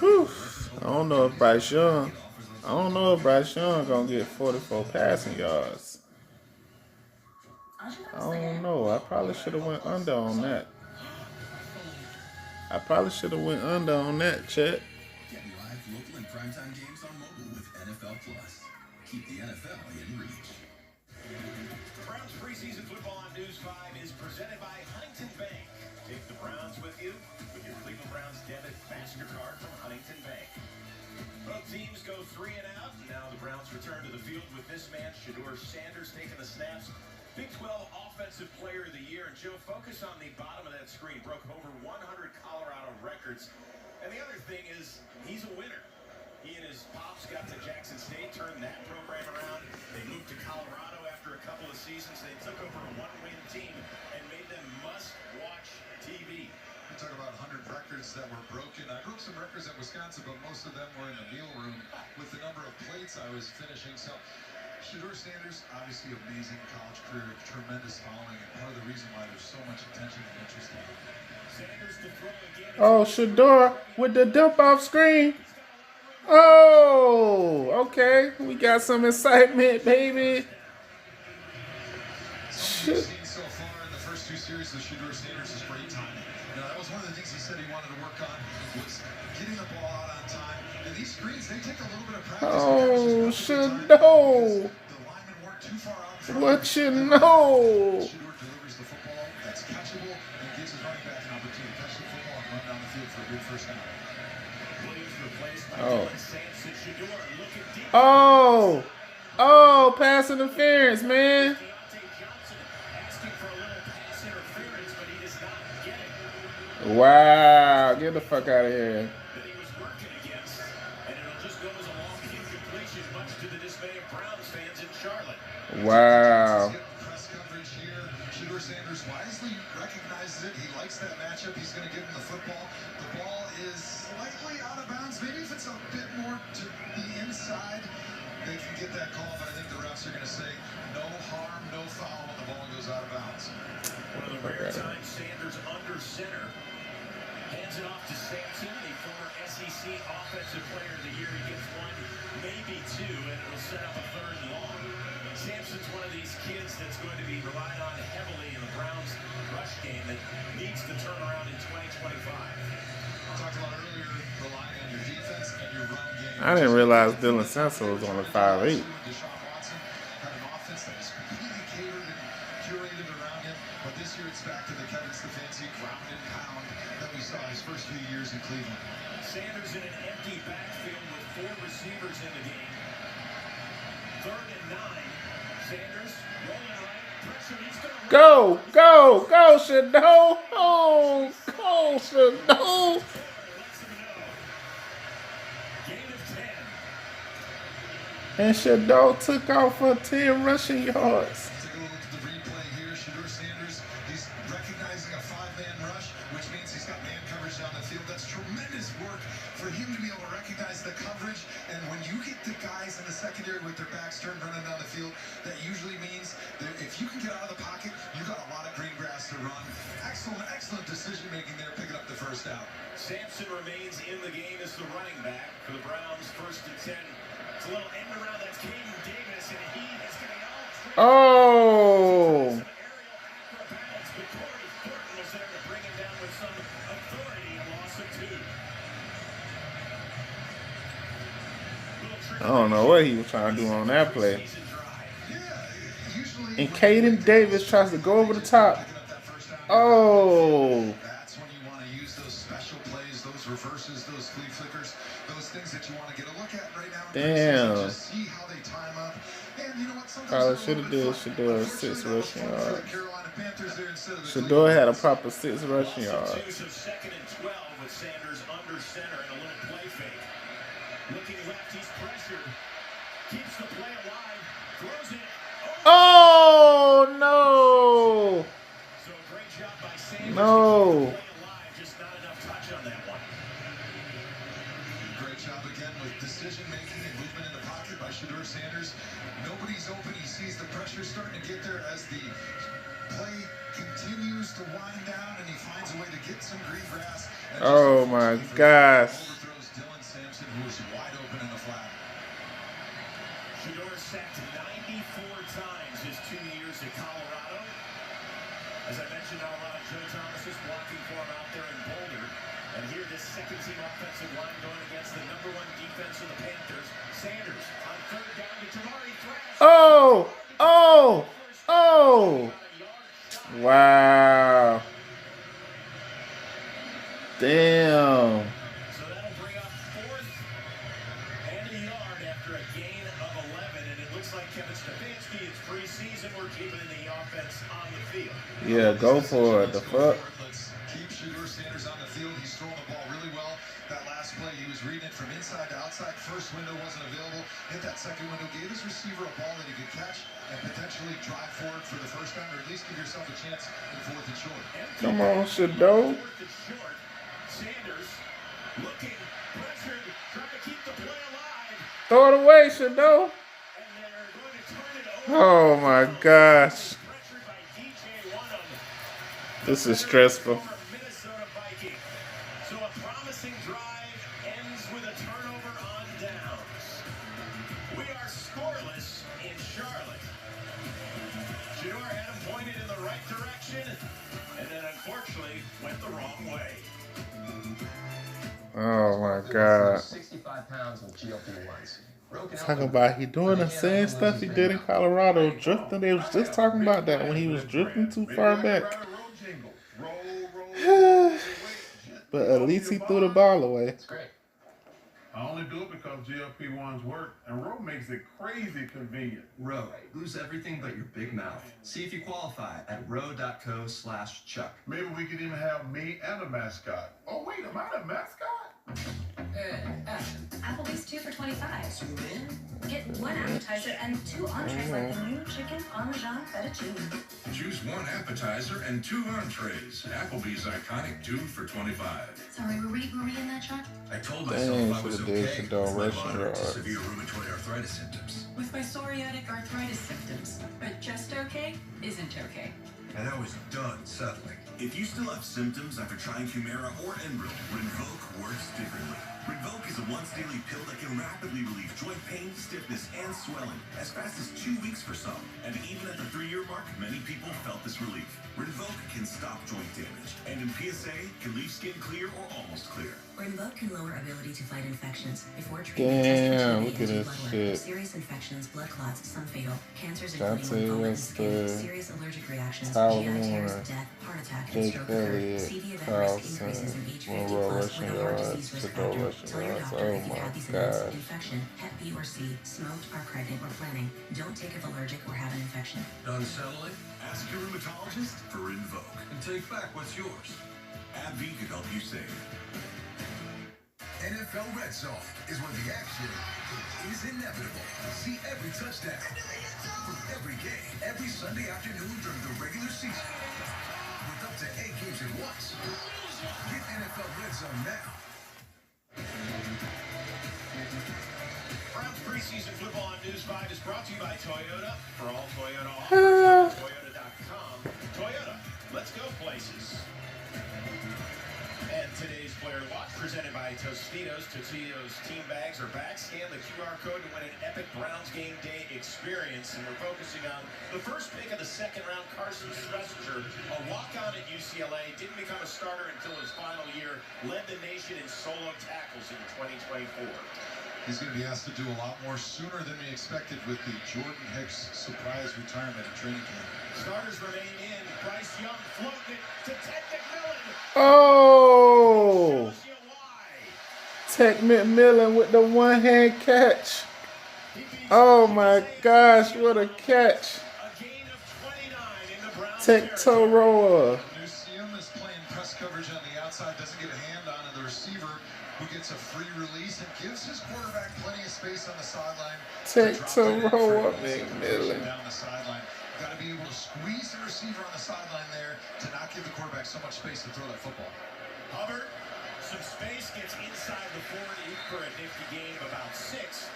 [SPEAKER 2] Whew. I don't know if Bryce Young. I don't know if Bryce Young gonna get 44 passing yards. I don't know. I probably should have went under on that. Chet.
[SPEAKER 12] Get live, local, and primetime games on mobile with NFL Plus. Keep the NFL in reach.
[SPEAKER 3] Browns preseason football on News 5 is presented by Huntington Bank. Take the Browns with you with your Cleveland Browns debit MasterCard from Huntington Bank. Both teams go 3 and out. Now the Browns return to the field with this man, Shedeur Sanders, taking the snaps. Big 12 Offensive Player of the Year. And Joe, focus on the bottom of that screen. Broke over 100 Colorado records. And the other thing is, he's a winner. He and his pops got to Jackson State, turned that program around. They moved to Colorado after a couple of seasons. They took over a one-win team and made them must-watch TV.
[SPEAKER 10] We talk about 100 records that were broken. I broke some records at Wisconsin, but most of them were in the meal room with the number of plates I was finishing. So Shedeur Sanders, obviously amazing college career, tremendous following, and part of the reason why there's so much attention and interest in him.
[SPEAKER 3] Sanders to throw again.
[SPEAKER 2] Oh, Shedeur with the dump off screen. Oh, okay. We got some excitement, baby.
[SPEAKER 10] Something we've seen so far in the first 2 series of Shedeur Sanders is great timing. Now, that was one of the things he said he wanted to work on was getting the ball out on time. And these screens, they take a little bit of practice.
[SPEAKER 2] Oh, Shedeur.
[SPEAKER 10] The linemen weren't too far out in front.
[SPEAKER 2] What you know?
[SPEAKER 10] Shedeur delivers the football that's catchable and gives his running back an opportunity to catch the football and run down the field for a good first down.
[SPEAKER 3] Williams replaced by
[SPEAKER 2] Oh.
[SPEAKER 3] Dylan Sampson. Shedeur looking deep.
[SPEAKER 2] Oh, pass interference, man.
[SPEAKER 3] Deontay Johnson asking for a little pass interference, but he does not get it.
[SPEAKER 2] Wow, get the fuck out of here.
[SPEAKER 3] That he was working against, and it'll just go as a long incompletion, much to the dismay of Browns fans in Charlotte.
[SPEAKER 2] Wow.
[SPEAKER 10] Press coverage here. Shedeur Sanders wisely recognizes it. He likes that matchup. He's going to give him the football. The ball is slightly out of bounds. Maybe if it's a bit more to the inside, they can get that call. But I think the refs are going to say no harm, no foul when the ball goes out of bounds.
[SPEAKER 3] One of the rare times Sanders under center. Hands it off to Sampson, the former SEC Offensive Player of the Year. He gets 1, maybe 2, and it'll set up a 3rd and long. Sampson's one of these kids that's going to be relied on heavily in the Browns rush game that needs to turn around in 2025.
[SPEAKER 10] Talked about earlier, relying on your defense and your run game.
[SPEAKER 2] I didn't realize Dylan Sampson was only 5'8".
[SPEAKER 10] Deshaun Watson had an offense that was completely catered and curated around him. But this year it's back to the Kevin Stefanski ground and pound that we saw his first few years in Cleveland.
[SPEAKER 3] Sanders in an empty backfield with 4 receivers in the game. 3rd and 9. Sanders rolling right. Pressure. He's going to
[SPEAKER 2] Go, Shedeur. Oh, go, Shedeur.
[SPEAKER 3] Gain of 10.
[SPEAKER 2] And Shedeur took off for 10 rushing yards.
[SPEAKER 10] Take a look at the replay here. Shedeur Sanders, he's recognizing a 5-man rush, which means he's got man coverage down the field. That's tremendous work for him to be able to recognize the coverage. And when you get the guys in the secondary with their backs turned running down the field, that usually means that if you can get out of the pocket, you got a lot of green grass to run. Excellent decision making there, picking up the first down.
[SPEAKER 3] Sampson remains in the game as the running back for the Browns. 1st and 10. It's a little end around. That's Caden Davis, and he is getting out.
[SPEAKER 2] Oh. I don't know what he was trying to do on that play. And Caden Davis tries to go over the top. Oh.
[SPEAKER 10] That's when you want to use those special plays, those reverses, those flea flickers, those things that you want to get a look at right now.
[SPEAKER 2] Damn.
[SPEAKER 10] Just see how they time up. And you know what?
[SPEAKER 2] Probably should have did Shador 6 rushing yards. Shador had a proper 6 rushing yards.
[SPEAKER 3] 2nd and 12 with Sanders under center and a little play fake. Looking left, he's pressured. Keeps the play alive. Throws it.
[SPEAKER 2] Oh no!
[SPEAKER 3] So great job by Sanders.
[SPEAKER 2] No.
[SPEAKER 3] To keep the play alive. Just not enough touch on that one.
[SPEAKER 10] Great job again with decision making and movement in the pocket by Shador Sanders. Nobody's open. He sees the pressure starting to get there as the play continues to wind down, and he finds a way to get some green grass.
[SPEAKER 2] Oh my gosh.
[SPEAKER 10] Overthrows Dylan Sampson, who was wide open in the flat.
[SPEAKER 3] Shador sacked 94 times his 2 years at Colorado. As I mentioned, now a lot of Joe Thomas is blocking for him out there in Boulder. And here, this second-team offensive line going against the #1 defense of the Panthers. Sanders on 3rd down to Tamari Thrash.
[SPEAKER 2] Oh! Oh! Oh! Wow. Damn.
[SPEAKER 3] So that'll bring up 4th and a yard after a gain of 11. And it looks like Kevin Stefanski, it's preseason, we're keeping the offense on the field.
[SPEAKER 2] Yeah, go for it. The fuck?
[SPEAKER 10] Let's keep Shador Sanders on the field. He's throwing the ball really well. That last play, he was reading it from inside to outside. First window wasn't available. Hit that second window. Gave his receiver a ball that he could catch and potentially drive forward for the first down, or at least give yourself a chance in 4th and short.
[SPEAKER 2] Come on, Shador.
[SPEAKER 3] 4th and short. Sanders looking, pressured, trying to keep the play alive.
[SPEAKER 2] Throw it away, Shador.
[SPEAKER 3] And they're going to turn it over.
[SPEAKER 2] Oh my gosh.
[SPEAKER 3] Pressured by DJ Wonnum.
[SPEAKER 2] This is stressful.
[SPEAKER 3] Minnesota Viking. So a promising drive ends with a turnover on downs. We are scoreless in Charlotte. Shador had him pointed in the right direction, and then unfortunately went the wrong way.
[SPEAKER 2] Oh my God.
[SPEAKER 7] 65 pounds with GLP-1s.
[SPEAKER 2] Talking about he doing the same stuff he did in Colorado, drifting. They was just talking about that when he was drifting too far back. But at least he threw the ball away.
[SPEAKER 7] It's great.
[SPEAKER 13] I only do it because GLP-1s work, and Roe makes it crazy convenient.
[SPEAKER 11] Roe, lose everything but your big mouth. See if you qualify at roe.co/Chuck.
[SPEAKER 13] Maybe we could even have me and a mascot. Oh wait, am I the mascot?
[SPEAKER 6] Action. Applebee's 2 for $25. 2 in? Get 1 appetizer and 2 entrees like the new chicken Parmesan fettuccine.
[SPEAKER 12] Choose 1 appetizer and 2 entrees. Applebee's iconic 2 for $25.
[SPEAKER 6] Sorry, were we in that truck?
[SPEAKER 12] I told
[SPEAKER 2] Dang,
[SPEAKER 12] myself I was
[SPEAKER 2] should've did
[SPEAKER 12] okay
[SPEAKER 2] Shador
[SPEAKER 12] with my
[SPEAKER 2] rushing
[SPEAKER 12] moderate to
[SPEAKER 2] yards.
[SPEAKER 12] severe rheumatoid arthritis symptoms.
[SPEAKER 6] With my psoriatic arthritis symptoms. But just okay isn't okay.
[SPEAKER 12] And I was done settling. If you still have symptoms after trying Humira or Enbrel, Rinvoq works differently. Rinvoq is a once-daily pill that can rapidly relieve joint pain, stiffness, and swelling as fast as 2 weeks for some. And even at the 3-year mark, many people felt this relief. Rinvoq can stop joint damage, and in PSA, can leave skin clear or almost clear.
[SPEAKER 6] Rinvoq can lower ability to fight infections. Before treatment,
[SPEAKER 2] Damn, look at this shit.
[SPEAKER 6] Serious infections, blood clots, some fatal, cancers
[SPEAKER 2] Dante
[SPEAKER 6] including lymphoma and
[SPEAKER 2] was
[SPEAKER 6] skin,
[SPEAKER 2] the
[SPEAKER 6] serious allergic reactions,
[SPEAKER 2] Tyler
[SPEAKER 6] GI tears,
[SPEAKER 2] Warner,
[SPEAKER 6] death, heart attack, and
[SPEAKER 2] Jake
[SPEAKER 6] stroke occur.
[SPEAKER 2] Elliott,
[SPEAKER 6] CV event risk
[SPEAKER 2] Carlson,
[SPEAKER 6] increases in age 50
[SPEAKER 2] Monroe
[SPEAKER 6] plus
[SPEAKER 2] rushing
[SPEAKER 6] with a heart
[SPEAKER 2] yards,
[SPEAKER 6] disease risk
[SPEAKER 2] Shador
[SPEAKER 6] factor.
[SPEAKER 2] rushing
[SPEAKER 6] Tell your
[SPEAKER 2] yards.
[SPEAKER 6] doctor
[SPEAKER 2] Oh
[SPEAKER 6] if you've
[SPEAKER 2] my
[SPEAKER 6] had these events,
[SPEAKER 2] gosh.
[SPEAKER 6] infection, Hep B or C, smoked, are pregnant, or planning. Don't take if allergic or have an infection.
[SPEAKER 12] Done settling? Ask your rheumatologist for Rinvoq. And take back what's yours. AbbVie could help you save.
[SPEAKER 10] NFL Red Zone is where the action is inevitable. See every touchdown, every game, every Sunday afternoon during the regular season, with up to 8 games at once.
[SPEAKER 12] Get NFL Red Zone now.
[SPEAKER 3] Browns preseason football on News 5 is brought to you by Toyota. For all Toyota offers, Toyota.com. Toyota, let's go places. And today's Player to Watch, presented by Tostitos. Tostitos team bags are back. Scan the QR code to win an epic Browns game day experience. And we're focusing on the first pick of the second round, Carson Schlesinger, a walk-on at UCLA. Didn't become a starter until his final year. Led the nation in solo tackles in 2024.
[SPEAKER 10] He's going to be asked to do a lot more sooner than we expected with the Jordan Hicks surprise retirement at training camp.
[SPEAKER 3] Starters remain in. Bryce Young floating it to Ted McMillan.
[SPEAKER 2] Oh! Ted McMillan with the one-hand catch. Oh my gosh, what a catch. Tech toe roller.
[SPEAKER 10] Newseum is playing press coverage on the outside, doesn't get a hand on it. The receiver who gets a free release and gives his quarterback plenty of space on the sideline.
[SPEAKER 2] Tech toe roller, McMillan.
[SPEAKER 10] Down the sideline. Got to be able to squeeze the receiver on the sideline there to not give the quarterback so much space to throw that football.
[SPEAKER 3] Hubbard, some space, gets inside the 40 for a nifty gain of about 6.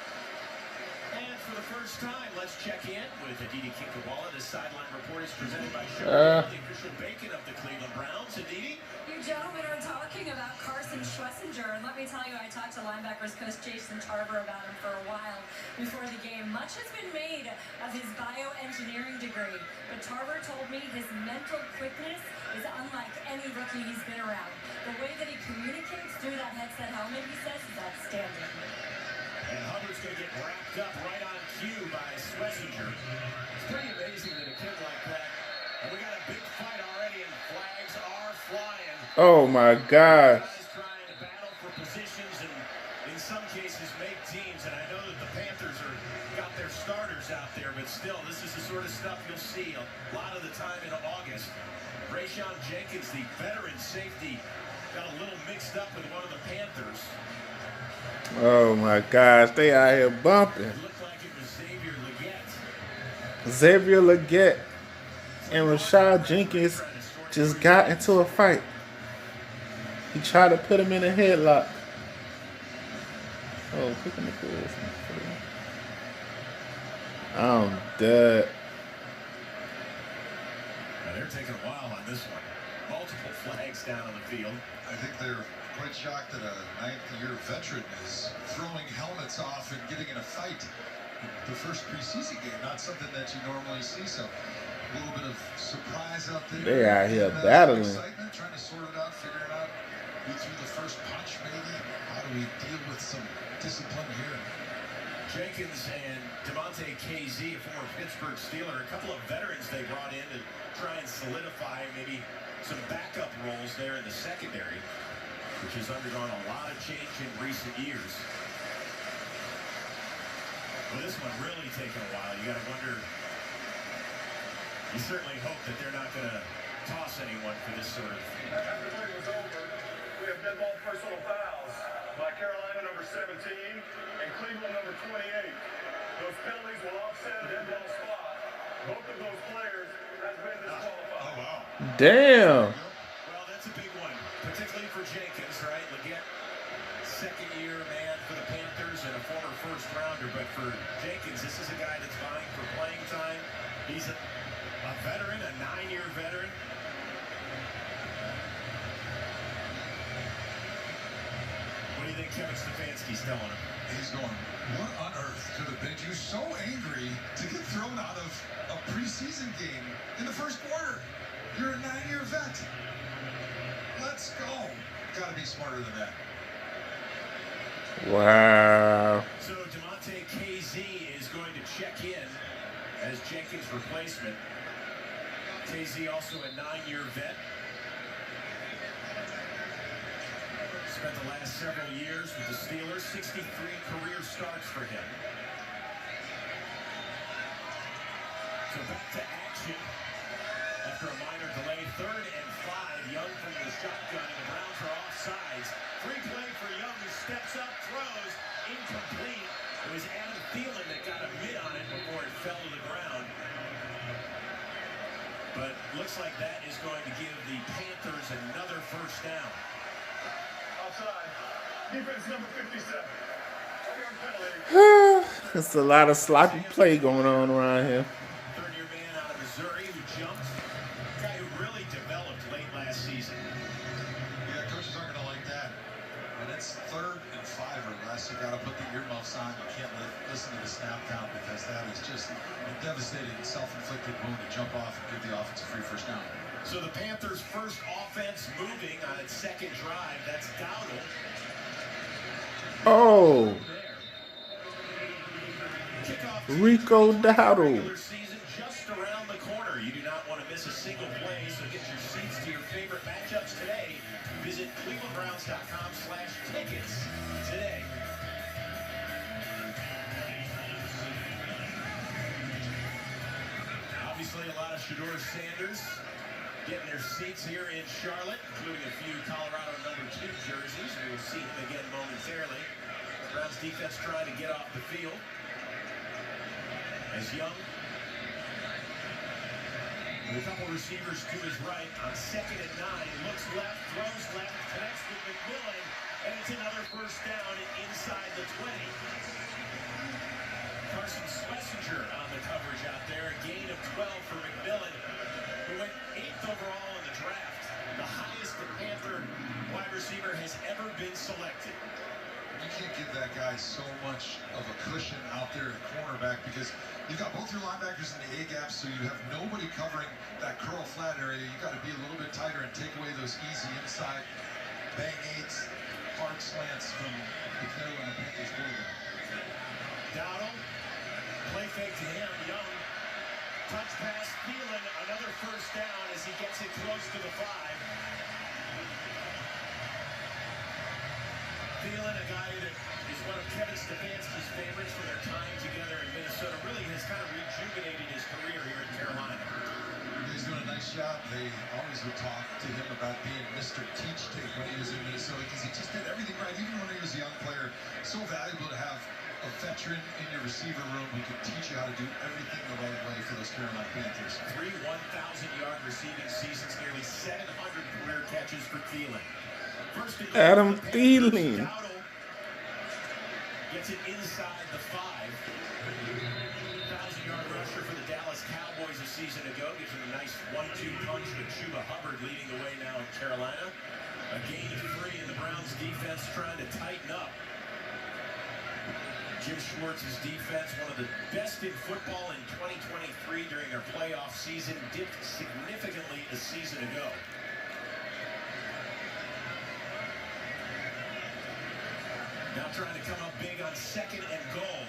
[SPEAKER 3] And for the first time, let's check in with Aditi Kinkawala. The sideline report is presented by Sugar, the official bacon of the Cleveland Browns. Aditi?
[SPEAKER 14] You gentlemen are talking about Carson Schlesinger, and let me tell you, I talked to linebackers coach Jason Tarver about him for a while before the game. Much has been made of his bioengineering degree, but Tarver told me his mental quickness is unlike any rookie he's been around. The way that he communicates through that headset helmet, he says, is outstanding.
[SPEAKER 3] And Hubbard's going to get wrapped up right on cue by Schlesinger. It's pretty amazing that a kid like that, and we got a big fight already, and flags are flying.
[SPEAKER 2] Oh my gosh.
[SPEAKER 3] Guys trying to battle for positions and in some cases make teams, and I know that the Panthers got their starters out there, but still, this is the sort of stuff you'll see a lot of the time in August. Rayshawn Jenkins, the veteran safety, got a little mixed up with one of the Panthers.
[SPEAKER 2] Oh my gosh, they out here bumping.
[SPEAKER 3] It looked like it was Xavier Legette.
[SPEAKER 2] Xavier Legette and Rashad Jenkins just got into a fight. He tried to put him in a headlock. Oh, picking the quiz. I'm dead.
[SPEAKER 3] They're taking a while on this one. Multiple flags down on the field.
[SPEAKER 10] I think they're quite shocked that a 9th-year veteran is throwing helmets off and getting in a fight. The first preseason game, not something that you normally see, so a little bit of surprise out there.
[SPEAKER 2] They out here battling.
[SPEAKER 10] Excitement, trying to sort it out, figure it out. Who threw the first punch, maybe? How do we deal with some discipline here?
[SPEAKER 3] Jenkins and DeMonte KZ, a former Pittsburgh Steeler, a couple of veterans they brought in to try and solidify maybe some backup roles there in the secondary, which has undergone a lot of change in recent years. Well, this one really taking a while. You got to wonder. You certainly hope that they're not going to toss anyone for this sort of.
[SPEAKER 15] After the play was over, we have dead ball personal fouls by Carolina number 17 and Cleveland number 28. Those penalties will offset a dead ball spot. Both of those players has been disqualified.
[SPEAKER 10] Oh wow!
[SPEAKER 2] Damn.
[SPEAKER 3] Well, that's a big one, particularly for Jenkins, right? Legette, second-year man for the Panthers and a former first-rounder. But for Jenkins, this is a guy that's vying for playing time. He's a veteran, a 9-year veteran. What do you think Kevin Stefanski's telling him?
[SPEAKER 10] He's going, what on earth could have made you so angry to get thrown out of a preseason game in the first quarter? You're a 9-year vet. Let's go. Got to be smarter than that.
[SPEAKER 2] Wow.
[SPEAKER 3] So DeMonte KZ is going to check in as Jenkins' replacement. KZ also a 9-year vet. Spent the last several years with the Steelers. 63 career starts for him. So back to action. After a minor delay, 3rd and 5. Young from the shotgun, and the Browns are offsides. Free play for Young, who steps up, throws, incomplete. It was Adam Thielen that got a mid on it before it fell to the ground.
[SPEAKER 16] But looks like that is going to give the Panthers another first down.
[SPEAKER 15] Outside. Defense number 57. 1-yard penalty.
[SPEAKER 2] There's a lot of sloppy play going on around here.
[SPEAKER 16] Third-year man out of Missouri who jumped. Guy who really developed late last season.
[SPEAKER 10] Yeah, coaches aren't going to like that. And it's 3rd and 5 or less. You got to put the earmuffs on. You can't listen to the snap count because that is just a devastating, self-inflicted wound to jump off and give the offense a free first down.
[SPEAKER 16] So the Panthers' first offense moving on its second drive. That's Dowdle.
[SPEAKER 2] Oh. Rico Dowdle.
[SPEAKER 16] Season just around the corner. You do not want to miss a single play, so get your seats to your favorite matchups today. Visit clevelandbrowns.com/tickets today. Obviously, a lot of Shedeur Sanders getting their seats here in Charlotte, including a few Colorado number 2 jerseys. We will see him again momentarily. Browns defense trying to get off the field. As Young, with a couple receivers to his right on 2nd and 9, looks left, throws left, connects with McMillan, and it's another first down inside the 20. Carson Schlesinger on the coverage out there, a gain of 12 for McMillan, who went 8th overall in the draft, the highest the Panther wide receiver has ever been selected.
[SPEAKER 10] You can't give that guy so much of a cushion out there at cornerback because you've got both your linebackers in the A-gap, so you have nobody covering that curl flat area. You've got to be a little bit tighter and take away those easy inside bang 8s, hard slants from the Carolina Panthers quarterback.
[SPEAKER 16] Dowdle, play fake to him, Young. Touch pass, Thielen, another first down as he gets it close to the 5. Thielen, a guy that is one of Kevin Stefanski's favorites for their time together in Minnesota, really has kind of rejuvenated his career here in Carolina.
[SPEAKER 10] He's doing a nice job. They always would talk to him about being Mr. Teach Tape when he was in Minnesota because he just did everything right, even when he was a young player. So valuable to have a veteran in your receiver room who can teach you how to do everything the right way for those Carolina Panthers.
[SPEAKER 16] 3 1,000-yard receiving seasons, nearly 700 career catches for Thielen.
[SPEAKER 2] Adam Thielen.
[SPEAKER 16] Gets it inside the 5. 1,000-yard rusher for the Dallas Cowboys a season ago. Gives him a nice 1-2 punch with Chuba Hubbard leading the way now in Carolina. A gain of 3 in the Browns defense trying to tighten up. Jim Schwartz's defense, one of the best in football in 2023 during their playoff season, dipped significantly a season ago. Now trying to come up big on 2nd and goal.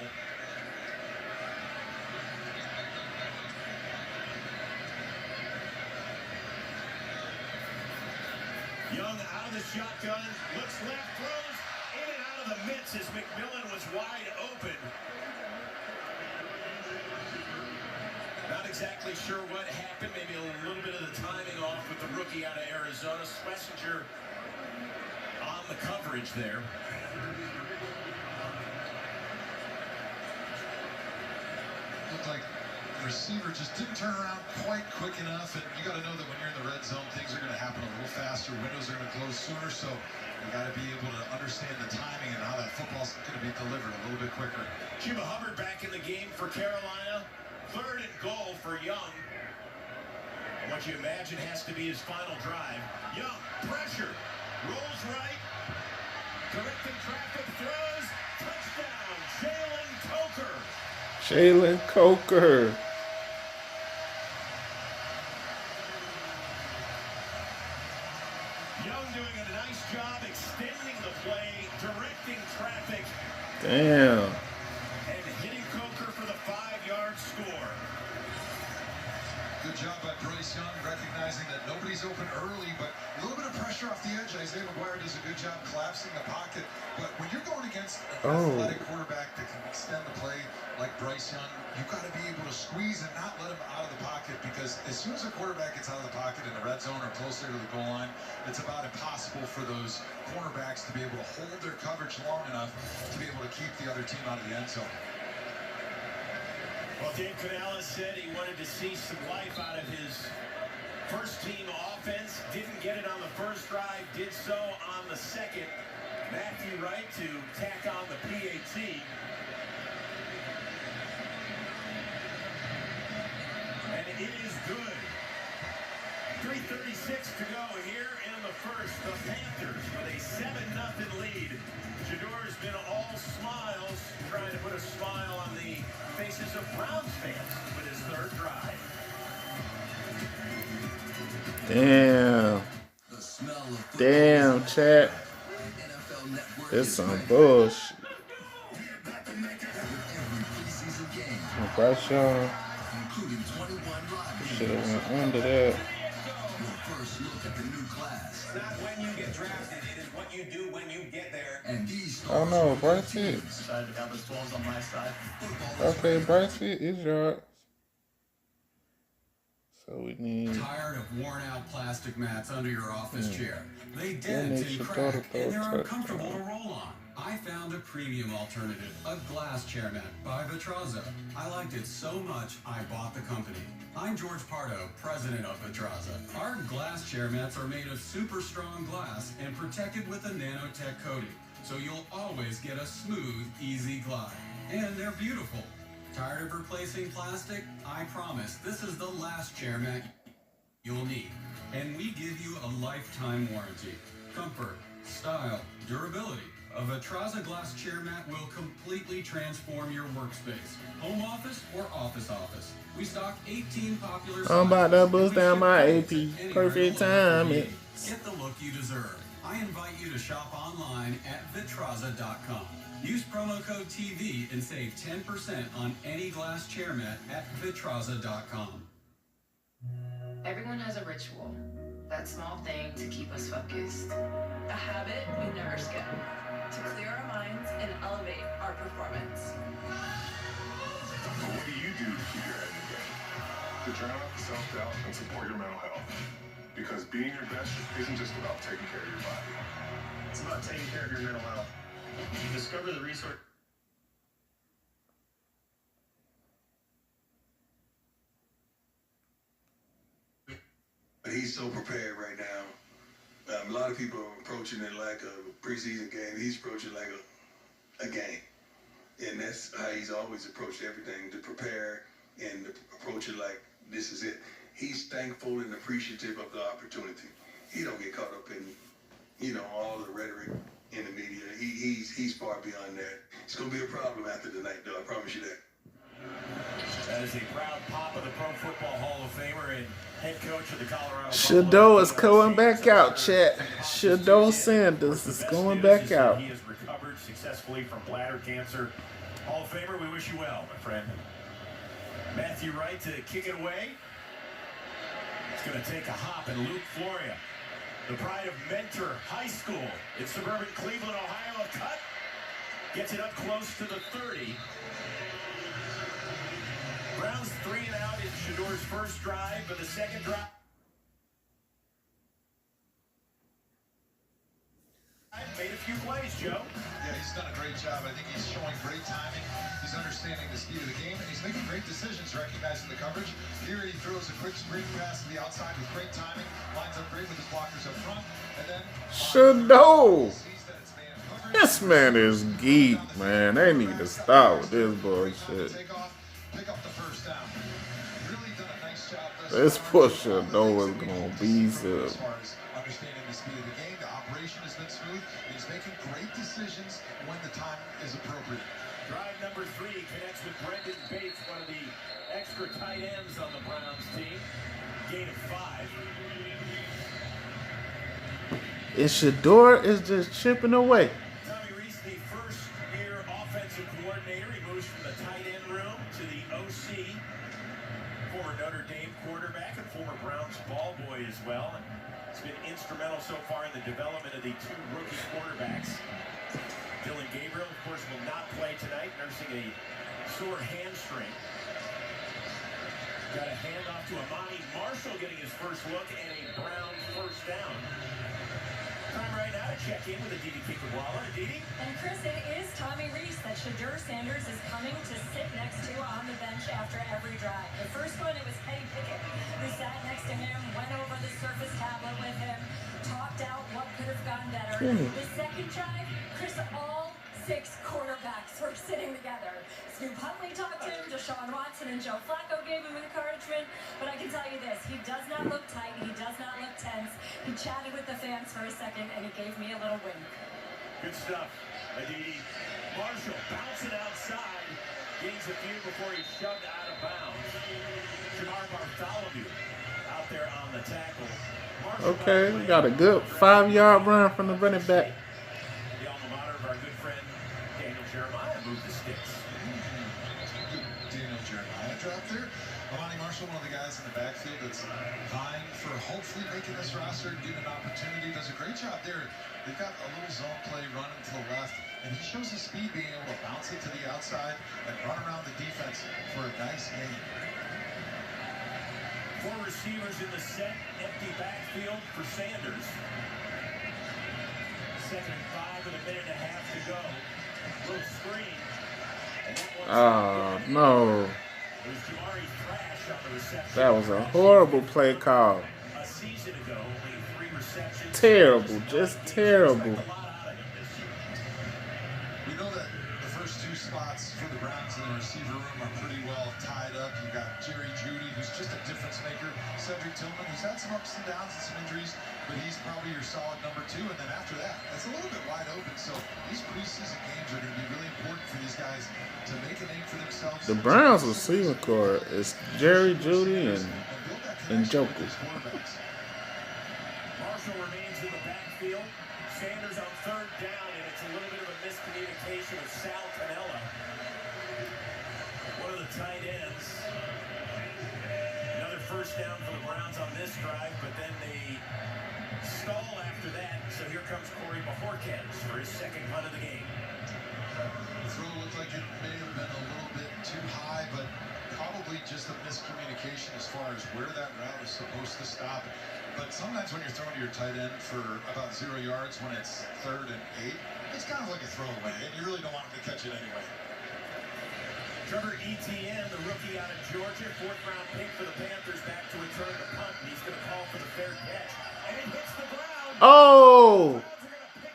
[SPEAKER 16] Young out of the shotgun, looks left, throws in and out of the mitts as McMillan was wide open. Not exactly sure what happened, maybe a little bit of the timing off with the rookie out of Arizona. Schlesinger on the coverage there.
[SPEAKER 10] Looked like the receiver just didn't turn around quite quick enough, and you got to know that when you're in the red zone, things are going to happen a little faster. Windows are going to close sooner, so you got to be able to understand the timing and how that football's going to be delivered a little bit quicker.
[SPEAKER 16] Chuba Hubbard back in the game for Carolina. 3rd and goal for Young. And what you imagine has to be his final drive. Young, pressure, rolls right, directing traffic, throws, touchdown, Jalen Coker.
[SPEAKER 2] Jalen Coker.
[SPEAKER 16] Young doing a nice job extending the play, directing traffic.
[SPEAKER 2] Damn.
[SPEAKER 16] And hitting Coker for the 5-yard score.
[SPEAKER 10] Good job by Bryce Young, recognizing that nobody's open early, but a little bit of pressure off the edge. Isaiah McGuire does a good job collapsing the pocket. But when you're going against an athletic quarterback that can extend the play like Bryce Young, you've got to be able to squeeze and not let him out of the pocket, because as soon as a quarterback gets out of the pocket in the red zone or closer to the goal line, it's about impossible for those cornerbacks to be able to hold their coverage long enough to be able to keep the other team out of the end zone.
[SPEAKER 16] Well, Dave Canales said he wanted to see some life out of his first-team offense. Didn't get it on the first drive, did so on the second. Matthew Wright to tack on the PAT. And it is good. 3:36 to go here in the first. The Panthers with a 7-0 lead. Shador's been all smiles, trying to put a smile on the faces of Browns fans with his third drive.
[SPEAKER 2] Damn. Damn, chat. It's some bullshit. Bryce Young should have went under that.
[SPEAKER 7] Not when you get drafted, it is what you do when you get there. And these
[SPEAKER 2] Oh no, Bryce hit.
[SPEAKER 11] Decided to have the 12s on my side.
[SPEAKER 2] Okay, Bryce hit is yours. So we need.
[SPEAKER 3] Tired of worn-out plastic mats under your office chair? They
[SPEAKER 2] Then
[SPEAKER 3] dent
[SPEAKER 2] they
[SPEAKER 3] and
[SPEAKER 2] should
[SPEAKER 3] crack,
[SPEAKER 2] throw the
[SPEAKER 3] and they're
[SPEAKER 2] touchdown.
[SPEAKER 3] uncomfortable to roll on. I found a premium alternative, a glass chair mat by Vitraza. I liked it so much, I bought the company. I'm George Pardo, president of Vitraza. Our glass chair mats are made of super strong glass and protected with a nanotech coating, so you'll always get a smooth, easy glide. And they're beautiful. Tired of replacing plastic? I promise this is the last chair mat you'll need. And we give you a lifetime warranty. Comfort, style, durability. A Vitraza glass chair mat will completely transform your workspace. Home office or office. We stock 18 popular
[SPEAKER 2] I'm about to
[SPEAKER 3] sizes,
[SPEAKER 2] boost
[SPEAKER 3] and we
[SPEAKER 2] down
[SPEAKER 3] ship
[SPEAKER 2] my
[SPEAKER 3] products
[SPEAKER 2] AP.
[SPEAKER 3] anywhere
[SPEAKER 2] Perfect
[SPEAKER 3] you'll ever
[SPEAKER 2] time.
[SPEAKER 3] need. Get the look you deserve. I invite you to shop online at Vitraza.com. Use promo code TV and save 10% on any glass chair mat at Vitraza.com.
[SPEAKER 6] Everyone has a ritual. That small thing to keep us focused. A habit we never skip. To clear our minds and elevate our performance.
[SPEAKER 15] But what do you do to keep your head in the game? To drown out the self-doubt and support your mental health. Because being your best isn't just about taking care of your body. It's about taking care of your mental health. Discover the resource.
[SPEAKER 10] He's so prepared right now. A lot of people are approaching it like a preseason game. He's approaching like a game. And that's how he's always approached everything, to prepare and to approach it like this is it. He's thankful and appreciative of the opportunity. He don't get caught up in, all the rhetoric in the media. He's far beyond that. It's going to be a problem after tonight, though. I promise you that.
[SPEAKER 16] That is a proud pop of the Pro Football Hall of Famer and head coach of the Colorado
[SPEAKER 2] Shador is going back out, chat. Shador Sanders is going back out.
[SPEAKER 16] He has recovered successfully from bladder cancer. Hall of Famer, we wish you well, my friend. Matthew Wright to kick it away. It's going to take a hop, and Luke Floria, the pride of Mentor High School in suburban Cleveland, Ohio, a cut. Gets it up close to the 30. Browns 3 and out in Shador's first drive, but the second drive made a few plays, Joe.
[SPEAKER 10] Yeah, he's done a great job. I think he's showing great timing. He's understanding the speed of the game, and he's making great decisions, recognizing the coverage. Here he throws a quick screen pass to the outside with great timing, lines up great with his blockers up front, and then
[SPEAKER 2] Shador. This man is geek, man. They need to stop with this bullshit.
[SPEAKER 10] pick up the first down. Really done a nice job.
[SPEAKER 2] This push Shador is gonna be some.
[SPEAKER 10] As far as understanding the speed of the game, the operation has been smooth. He's making great decisions when the time is appropriate.
[SPEAKER 16] Drive number 3 connects with Brendan Bates, one of the extra tight ends on the Browns team. Gain of 5.
[SPEAKER 2] And Shador is just chipping away.
[SPEAKER 16] Tommy Reese, the first-year offensive coordinator, he moves from the tight end room to the OC. Former Notre Dame quarterback and former Browns ball boy as well. And it's been instrumental so far in the development of the 2 rookie quarterbacks. Dylan Gabriel, of course, will not play tonight, nursing a sore hamstring. Got a handoff to Amani Marshall, getting his first look, and a Browns first down. Time right now to check in with Aditi Kinkawala. Aditi?
[SPEAKER 14] And Chris, it is Tommy Reese that Shedeur Sanders is coming to sit next to on the bench after every drive. The first one, it was Kenny Pickett, who sat next to him, went over the Surface tablet with him, talked out what could have gone better. The second drive, Chris, all 6 quarterbacks were sitting together. Snoop Huntley talked to him, Deshaun Watson and Joe Flacco gave him encouragement, but I can tell you this, he does not look tight, he does not look tense. He chatted with the fans for a second, and he gave me a little wink.
[SPEAKER 16] Good stuff, Aditi. Marshall bouncing outside, gains a few before he's shoved out of bounds. Jamar Bartholomew out there on the tackle. Marshall,
[SPEAKER 2] okay, we got a good 5-yard run from the running back.
[SPEAKER 16] The alma mater of our good friend Daniel Jeremiah moved the sticks.
[SPEAKER 10] Daniel Jeremiah dropped there. Amani Marshall, one of the guys in the backfield that's vying for hopefully making this roster and getting an opportunity. Does a great job there. They've got a little zone play running to the left, and he shows his speed being able to bounce it to the outside and run around the defense for a nice game.
[SPEAKER 16] 4 receivers in the set, empty backfield for Sanders. 2nd and 5 with a minute and a half to go. Little screen.
[SPEAKER 2] Oh, no.
[SPEAKER 16] It was Jamari Thrash on the reception.
[SPEAKER 2] That was a horrible play call.
[SPEAKER 16] A season ago, only 3 receptions.
[SPEAKER 2] Terrible, just terrible.
[SPEAKER 10] We know that the first 2 spots for the Browns in the receiver room are pretty well tied up. You've got Jerry Jeudy, who's just a difference maker. Cedric Tillman, who's had some ups and downs and some injuries, but he's probably your solid number 2. And then after that, it's a little bit wide open. So these preseason games are going to be really important for these guys to make a name for themselves.
[SPEAKER 2] The Browns receiving core is Jerry Jeudy and Joker.
[SPEAKER 16] Marshall remains in the backfield. Sanders on 3rd down, and it's a little bit of a miscommunication with Sal Cannella, one of the tight ends. Another first down for the Browns on this drive, but then they stall after that. So here comes Corey Bajorquez for his 2nd punt of the game.
[SPEAKER 10] The throw looked like it may have been a little bit too high, but probably just a miscommunication as far as where that route is supposed to stop. But sometimes when you're throwing to your tight end for about 0 yards when it's 3rd and 8, it's kind of like a throwaway, and you really don't want him to catch it anyway.
[SPEAKER 16] Trevor Etienne, the rookie out of Georgia, 4th-round pick for the Panthers, back to return the punt. He's going to call for the fair catch, and it hits the ground.
[SPEAKER 2] Oh!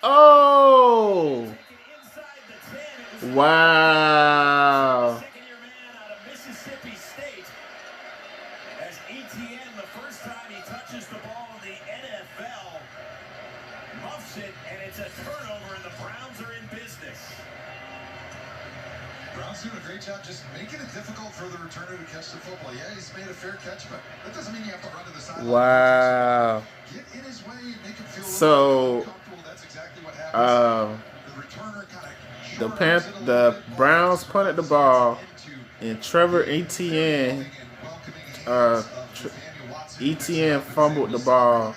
[SPEAKER 2] Oh! Wow.
[SPEAKER 16] Second-year man out of Mississippi State. As Etienne, the first time he touches the ball in the NFL, muffs it, and it's a turnover, and the Browns are in business.
[SPEAKER 10] Browns doing a great job just making it difficult for the returner to catch the football. Yeah, he's made a fair catch, but that doesn't mean you have to run to the sideline.
[SPEAKER 2] Wow.
[SPEAKER 10] Get in his way and make him feel
[SPEAKER 2] So,
[SPEAKER 10] that's exactly what happens. The returner kind of
[SPEAKER 2] the Browns punted the ball, and Trevor Etienne fumbled the ball,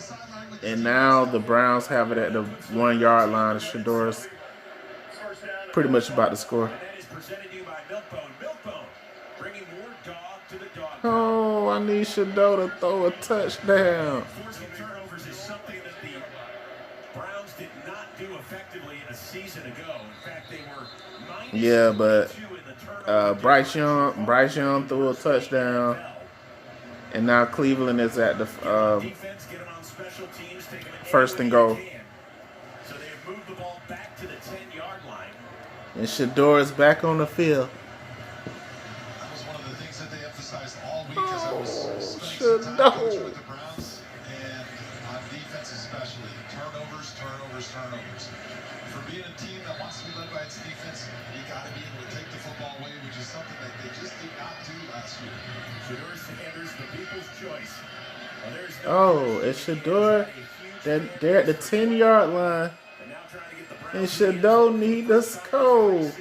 [SPEAKER 2] and now the Browns have it at the 1-yard line. Shedor's pretty much about to score. Oh, I need Shedor to throw a touchdown.
[SPEAKER 16] Forcing turnovers is something that the Browns did not do effectively a season ago. In fact, they were
[SPEAKER 2] Yeah, but Bryce Young threw a touchdown, and now Cleveland is at the 1st and goal.
[SPEAKER 16] So they have moved the ball back to the 10-yard line.
[SPEAKER 2] And Shedor is back on the field.
[SPEAKER 10] That was one of the things that they emphasized all week as I was spending some time coaching with the Browns, and on defense especially. Turnovers. For being a team that wants to be led by its defense, you got to be able to take the football away, which is something that they just did not do last year.
[SPEAKER 16] Shedor Sanders, the people's choice.
[SPEAKER 2] Oh, it's Shedor. They're at the 10-yard line. And Shedor need to score.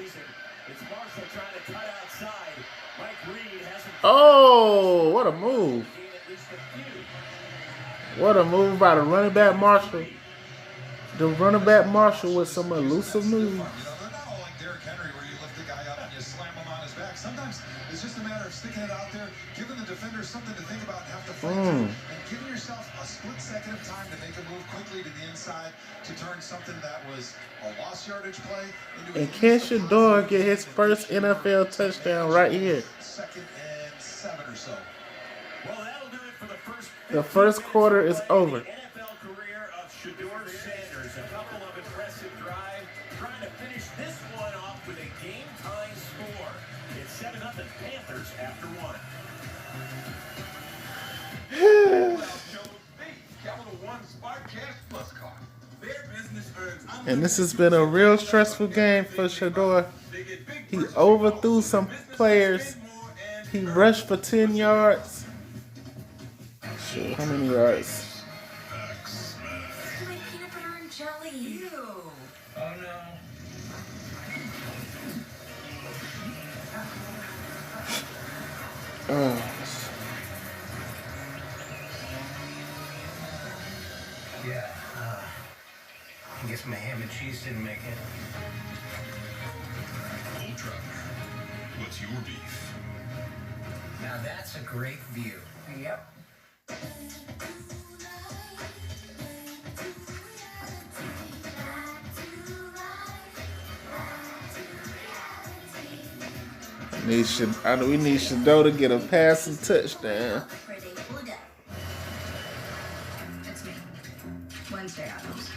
[SPEAKER 2] Oh, what a move. What a move by the running back Marshall. The running back Marshall with some elusive moves.
[SPEAKER 10] They're not all like Derrick Henry where you lift the guy up and you slam him on his back. Sometimes It's just a matter of sticking it out there, giving the defender something to think about and have to fight through, and giving yourself a split second of time to make a move quickly to the inside to turn something that was a lost yardage play into
[SPEAKER 2] And can Shador get his first NFL touchdown right here?
[SPEAKER 10] 2nd and 7 or so.
[SPEAKER 16] Well, that'll do it for the first.
[SPEAKER 2] The first quarter is over.
[SPEAKER 16] NFL career of Shador Sanders. A couple of impressive drives, trying to finish this one off with a game-tying score. It's 7-0 Panthers after 1.
[SPEAKER 2] And this has been a real stressful game for Shador. He overthrew some players. He rushed for 10 yards. Shit, how many yards?
[SPEAKER 14] Like peanut butter and jelly. Ew.
[SPEAKER 7] Oh no.
[SPEAKER 8] Yeah, I guess my ham and cheese didn't make it.
[SPEAKER 12] Old Traveler, what's your beef?
[SPEAKER 8] Now that's a great view. Yep.
[SPEAKER 2] We need Shador to get a passing touchdown.
[SPEAKER 6] It's me. Wednesday Adams.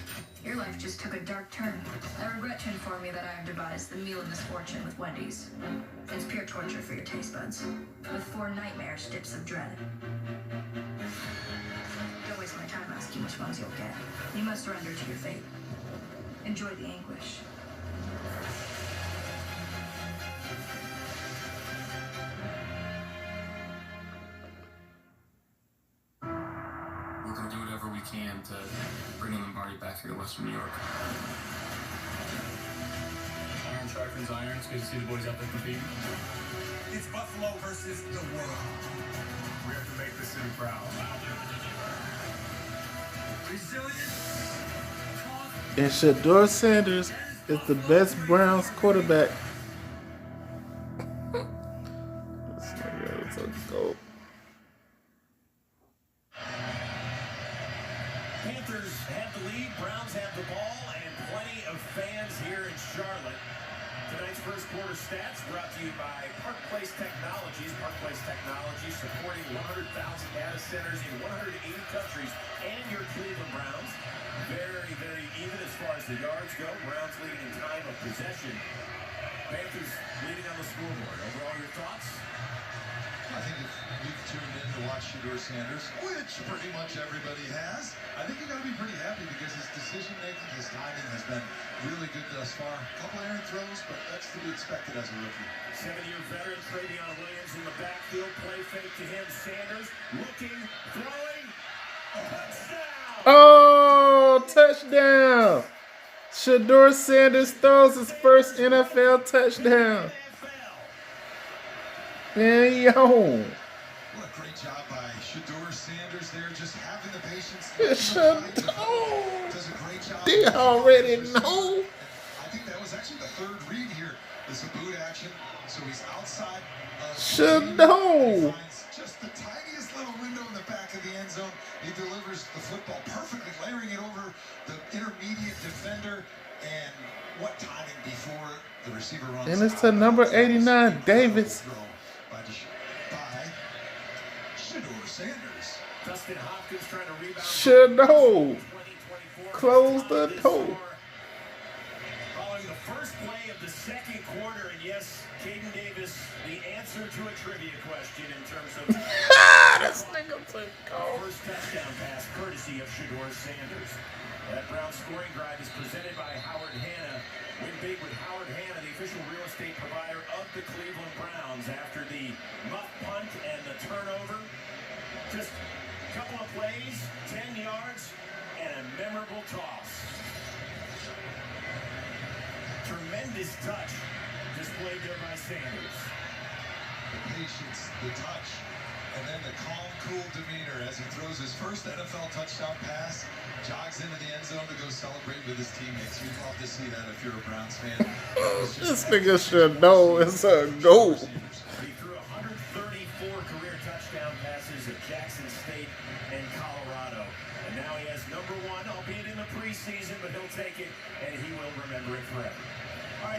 [SPEAKER 6] Your life just took a dark turn. I regret to inform you that I have devised the meal of misfortune with Wendy's. It's pure torture for your taste buds, with 4 nightmare dips of dread. Don't waste my time asking which ones you'll get. You must surrender to your fate. Enjoy the anguish.
[SPEAKER 17] We're going to do whatever we can to bring the Lombardi back here to Western New York. Iron sharpens iron. It's good to see the boys out there competing.
[SPEAKER 8] It's Buffalo versus the world.
[SPEAKER 9] We have to make this city proud.
[SPEAKER 8] Resilience.
[SPEAKER 2] And Shador Sanders is the best Browns quarterback. This nigga is a goat.
[SPEAKER 16] Panthers have the lead, Browns have the ball, and plenty of fans here in Charlotte. Tonight's first quarter stats brought to you by Park Place Technologies. Park Place Technologies supporting 100,000 data centers in 180 countries and your Cleveland Browns. Very, very even as far as the yards go. Browns leading in time of possession. Panthers leading on the scoreboard. Overall, your thoughts?
[SPEAKER 10] I think if you've tuned in to watch Shador Sanders, which pretty much everybody has, I think you got to be pretty happy because his decision-making, his timing has been really good thus far. A couple errant throws, but that's to be expected as a rookie.
[SPEAKER 16] 7-year veteran Travion Williams in the backfield. Play fake to him. Sanders looking, throwing. Touchdown!
[SPEAKER 2] Oh, touchdown! Shador Sanders throws his first NFL touchdown. And yo.
[SPEAKER 10] What a great job by Shador Sanders there, just having the patience.
[SPEAKER 2] Shador.
[SPEAKER 10] Does a great job.
[SPEAKER 2] They already know.
[SPEAKER 10] I think that was actually the 3rd read here. It's a boot action, so he's outside of
[SPEAKER 2] Shador.
[SPEAKER 10] just the tiniest little window in the back of the end zone. He delivers the football perfectly, layering it over the intermediate defender, and what timing before the receiver runs.
[SPEAKER 2] And it's to number 89, Davis.
[SPEAKER 10] By Shador Sanders.
[SPEAKER 16] Dustin Hopkins trying to rebound.
[SPEAKER 2] Shador. Close the door.
[SPEAKER 16] Following the first play of the second quarter, and yes, Caden Davis, the answer to a trivia question in terms of
[SPEAKER 2] this nigga took off.
[SPEAKER 16] First touchdown pass, courtesy of Shador Sanders. That Brown scoring drive is presented by Howard Hanna. Win big with Howard Hanna, the official real estate provider of the Cleveland Browns, after the muff punt and the turnover. Just a couple of plays, 10 yards, and a memorable toss. Tremendous touch displayed there by Sanders.
[SPEAKER 10] The patience, the touch, and then the calm, cool demeanor as he throws his first NFL touchdown pass, jogs into the end zone to go celebrate with his teammates. You'd love to see that if you're a Browns fan.
[SPEAKER 2] This nigga should know it's a goal.
[SPEAKER 16] He threw a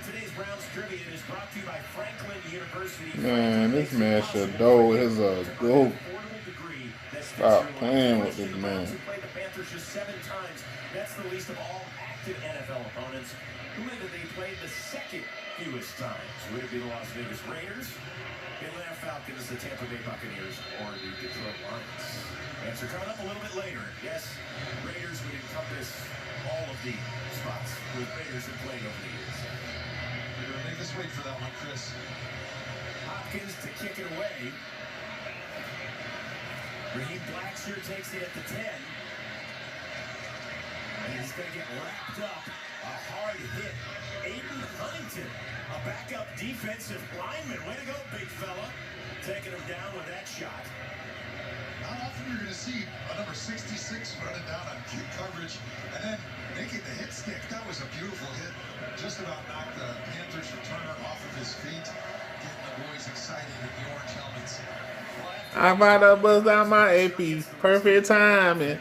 [SPEAKER 16] today's Browns Trivia is brought to you by Franklin University.
[SPEAKER 2] Man, this man Shadow is a goat. Stop playing with this man.
[SPEAKER 16] Who played the Panthers just 7 times. That's the least of all active NFL opponents. Who have they played the second fewest times? Would it be the Las Vegas Raiders, the Atlanta Falcons, the Tampa Bay Buccaneers, or the Detroit Lions? Answer coming up a little bit later. Yes, Raiders would encompass all of the spots where Raiders have played over the years.
[SPEAKER 10] You're going to make us wait for that one, Chris.
[SPEAKER 16] Hopkins to kick it away. Raheem Blackshear takes it at the 10. And he's going to get wrapped up. A hard hit. Aiden Huntington, a backup defensive lineman. Way to go, big fella. Taking him down with that shot.
[SPEAKER 10] Not often you're going to see a number 66 running down on kick coverage and then making the hit stick. That was a beautiful hit. Just about knocked the Panthers returner off of his feet. Getting the boys excited in the orange helmets.
[SPEAKER 2] I'm about to bust out my AP. Perfect timing.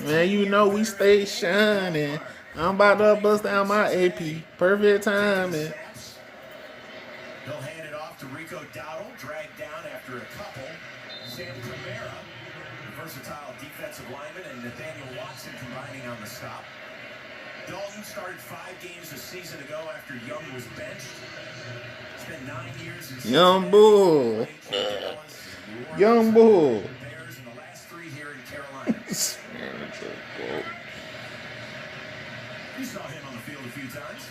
[SPEAKER 2] Man, you know we stay shining. I'm about to bust out my AP. Perfect timing.
[SPEAKER 16] He'll hand it off to Rico Dowdle, dragged down after a couple. Sam Camara, versatile defensive lineman, and Nathaniel Watson combining on the stop. Dalton started 5 games a season ago after Young was benched. It's been 9 years in
[SPEAKER 2] Young Bull. Young Bull.
[SPEAKER 16] Bears in the last 3 here in Carolina. You saw him on the field a few times.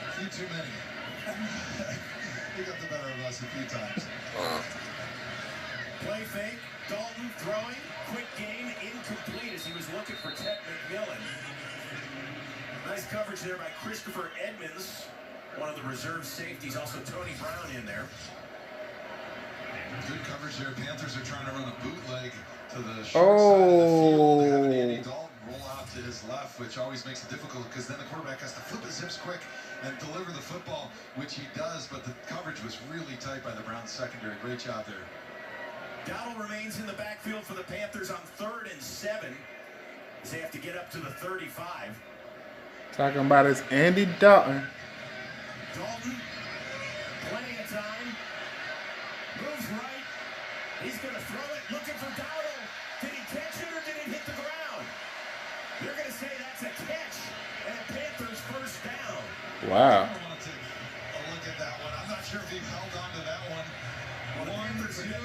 [SPEAKER 10] A few too many. He got the better of us a few times.
[SPEAKER 16] Play fake. Dalton throwing. Quick game. Incomplete as he was looking for Ted McMillan. Nice coverage there by Christopher Edmonds. One of the reserve safeties. Also Tony Brown in there.
[SPEAKER 10] Good coverage there. Panthers are trying to run a bootleg to the short side of the field. They have Andy Dalton roll out to his left, which always makes it difficult because then the quarterback has to flip his hips quick and deliver the football, which he does, but the coverage was really tight by the Browns secondary. Great job there.
[SPEAKER 16] Dowdle remains in the backfield for the Panthers on 3rd and 7 as they have to get up to the 35.
[SPEAKER 2] Talking about his Andy Dalton.
[SPEAKER 16] Dalton, plenty of time. Moves right. He's going to throw it, looking for Dowdle. Did he catch it or did it hit the ground? They're going to say that's a catch and a Panthers first down.
[SPEAKER 2] Wow.
[SPEAKER 10] I want to take a look at that one. I'm not sure if he held on to that one.
[SPEAKER 16] Well, the Panthers
[SPEAKER 10] I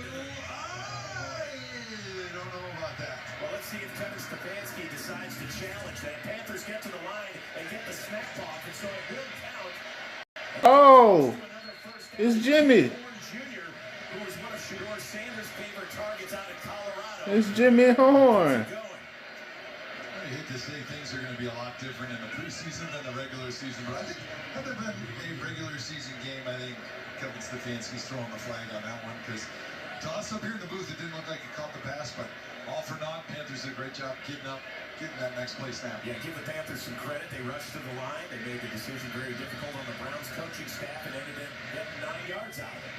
[SPEAKER 10] don't know about that.
[SPEAKER 16] Well, let's see if Kevin Stefanski decides to challenge that. Panthers get to the line and get the snap off, and so it will count.
[SPEAKER 2] Oh, it's Jimmy.
[SPEAKER 16] Who was one of Shedeur Sanders' favorite targets out of Colorado.
[SPEAKER 2] It's Jimmy Horn.
[SPEAKER 10] I hate to say things are going to be a lot different in the preseason than the regular season, but I think had there been a regular season game, I think Kevin Stefanski's throwing the flag on that one because to us up here in the booth, it didn't look like he caught the pass, but all for naught, Panthers did a great job getting that next play snap.
[SPEAKER 16] Yeah, give the Panthers some credit. They rushed to the line. They made the decision very difficult on the Browns coaching staff and ended up getting 9 yards out of it.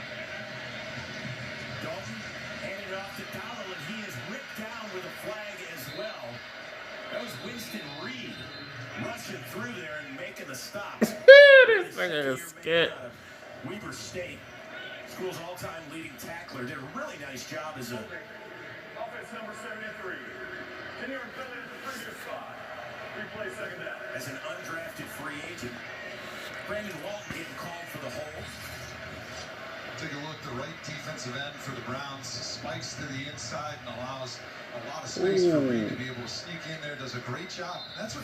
[SPEAKER 16] Dalton handed it off to Dowdle, and he is ripped down with a flag as well. That was Winston Reed rushing through there and making the stop.
[SPEAKER 2] This thing is scared.
[SPEAKER 16] Weber State, school's all-time leading tackler, did a really nice job as a...
[SPEAKER 15] Offense number 73. Tenure and penalty at the previous spot. Replay second down.
[SPEAKER 16] As an undrafted free agent, Brandon Walton getting called for the hold.
[SPEAKER 10] Take a look, the right defensive end for the Browns spikes to the inside and allows a lot of space for Reed to be able to sneak in there. Does a great job. That's what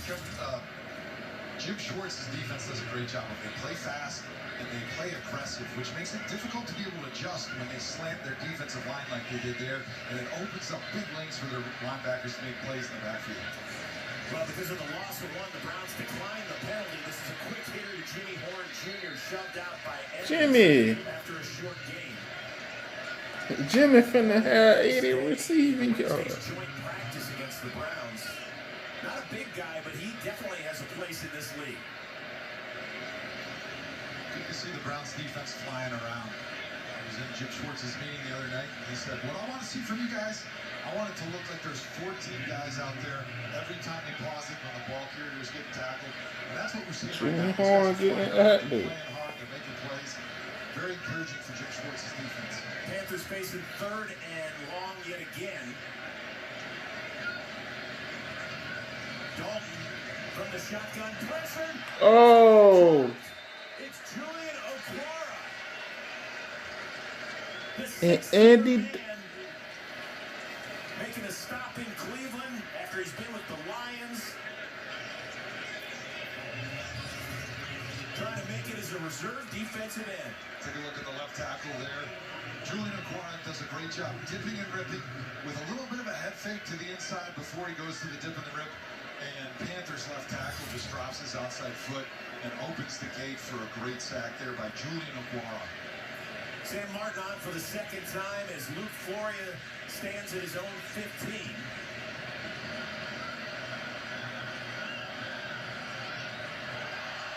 [SPEAKER 10] Jim Schwartz's defense does a great job of. They play fast and they play aggressive, which makes it difficult to be able to adjust when they slant their defensive line like they did there, and it opens up big lanes for their linebackers to make plays in the backfield.
[SPEAKER 16] Well, because of the loss of one, the Browns declined the penalty. This is a quick hitter to Jimmy Horn Jr. shoved out by Edmonds after a short game.
[SPEAKER 2] Jimmy finna have 80 receiving yards.
[SPEAKER 16] Joint practice against the Browns. Not a big guy, but he definitely has a place in this league.
[SPEAKER 10] Good to see the Browns defense flying around. I was in Jim Schwartz's meeting the other night, and he said, what I want to see from you guys, I want it to look like there's 14 guys out there every time they pause it when the ball carriers get tackled. And that's what we're
[SPEAKER 2] Jimmy Horn getting active.
[SPEAKER 10] Very encouraging for Jim Schwartz's defense.
[SPEAKER 16] Panthers facing 3rd and long yet again. Dalton from the shotgun pressure.
[SPEAKER 2] Oh.
[SPEAKER 16] It's Julian Okwara.
[SPEAKER 2] And Andy.
[SPEAKER 16] Making a stop in Cleveland after he's been with the Lions. Trying to make it as a reserve defensive end.
[SPEAKER 10] Take a look at the left tackle there. Julian Okwara does a great job dipping and ripping with a little bit of a head fake to the inside before he goes to the dip and the rip. And Panthers left tackle just drops his outside foot and opens the gate for a great sack there by Julian Okwara.
[SPEAKER 16] Sam Martin on for the 2nd time as Luke Floria stands at his own 15.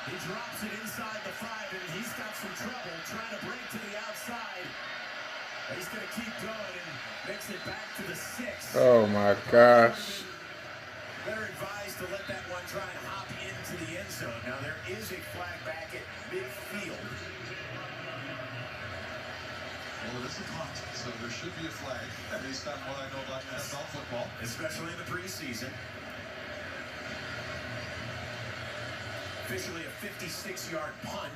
[SPEAKER 16] He drops it inside the 5, and he's got some trouble trying to break to the outside. He's going to keep going and makes it back to the 6.
[SPEAKER 2] Oh my gosh.
[SPEAKER 16] Better advised to let that one try and hop into the end zone. Now there is a flag back at midfield.
[SPEAKER 10] Well, it is a punt, so there should be a flag, based on what I know about NFL football.
[SPEAKER 16] Especially in the preseason. Officially a 56-yard punt.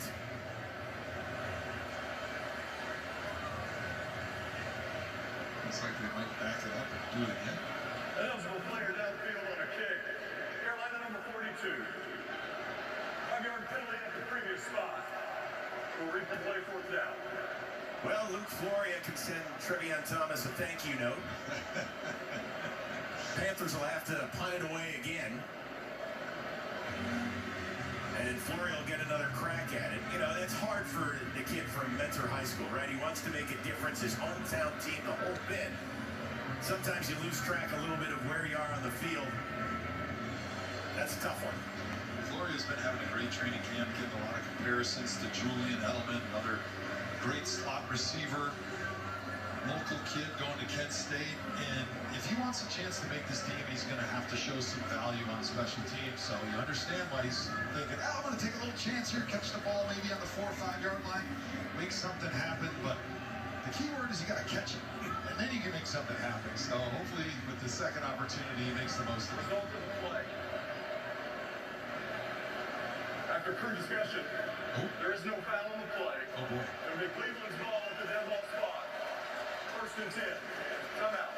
[SPEAKER 10] Looks like they might back it up and do it again.
[SPEAKER 15] Eligible player downfield on a kick. Carolina number 42. 5-yard penalty at the previous spot. We'll replay 4th down.
[SPEAKER 16] Well, Luke Floria can send Trevion Thomas a thank you note. Panthers will have to punt it away again. And Floria will get another crack at it. You know, that's hard for the kid from Mentor High School, right? He wants to make a difference, his hometown team, the whole bit. Sometimes you lose track a little bit of where you are on the field. That's a tough one.
[SPEAKER 10] Floria's been having a great training camp, getting a lot of comparisons to Julian Edelman, another great slot receiver, local kid going to Kent State. And if he wants a chance to make this team, he's going to have to show some value on special teams. So you understand why he's thinking, I'm going to take a little chance here, catch the ball maybe on the 4 or 5 yard line, make something happen. But the key word is you got to catch it, and then you can make something happen. So hopefully with the second opportunity, he makes the most of it.
[SPEAKER 15] Result of the play. After crew discussion, there is no foul on the play.
[SPEAKER 10] Oh boy.
[SPEAKER 15] It'll be Cleveland's ball at the dead ball spot. 1st and 10. Timeout.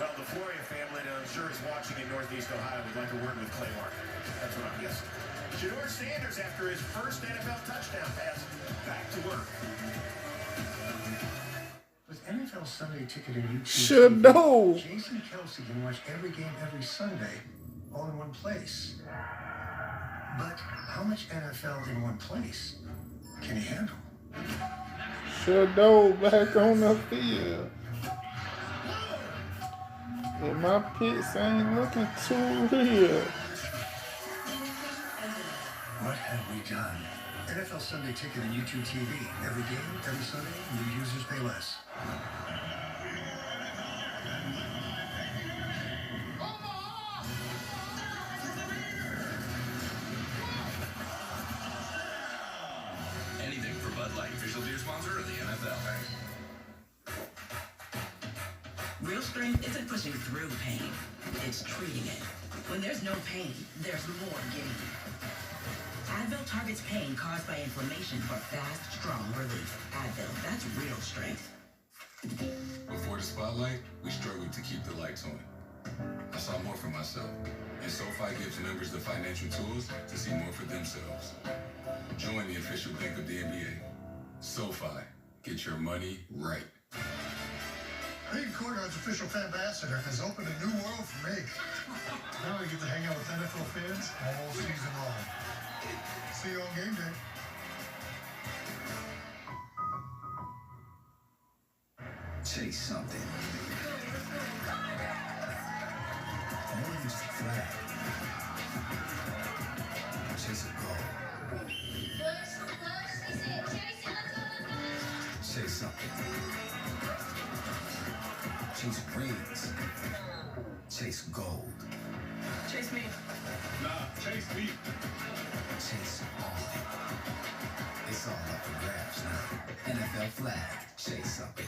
[SPEAKER 16] Well, the Floria family, and I'm sure is watching in Northeast Ohio, would like a word with Clay Mark. That's what I'm guessing. Shedeur Sanders, after his first NFL touchdown pass, back to work.
[SPEAKER 5] With NFL Sunday Ticket and YouTube
[SPEAKER 2] Should
[SPEAKER 5] TV,
[SPEAKER 2] know.
[SPEAKER 5] Jason Kelsey can watch every game every Sunday, all in one place. But how much NFL in one place can he handle?
[SPEAKER 2] Should know back on the field. And my picks ain't looking too real.
[SPEAKER 5] What have we done? NFL Sunday Ticket and YouTube TV. Every game, every Sunday, new users pay less.
[SPEAKER 18] Anything for Bud Light, official beer sponsor of the NFL.
[SPEAKER 19] Real strength isn't pushing through pain, it's treating it. When there's no pain, there's more gain. Advil targets pain caused by inflammation for fast, strong relief. Advil, that's real strength.
[SPEAKER 18] Before the spotlight, we struggled to keep the lights on. I saw more for myself, and SoFi gives members the financial tools to see more for themselves. Join the official bank of the NBA. SoFi, get your money right.
[SPEAKER 5] Being Courtyard's official fan ambassador has opened a new world for me. Now I get to hang out with NFL fans all season long. See you on game day.
[SPEAKER 18] Chase something.
[SPEAKER 5] More than just a flag. Chase a goal.
[SPEAKER 18] Chase something. Chase rings. Chase gold.
[SPEAKER 19] Chase me.
[SPEAKER 13] Nah, chase me.
[SPEAKER 18] Chase
[SPEAKER 20] NFL flag. Say something.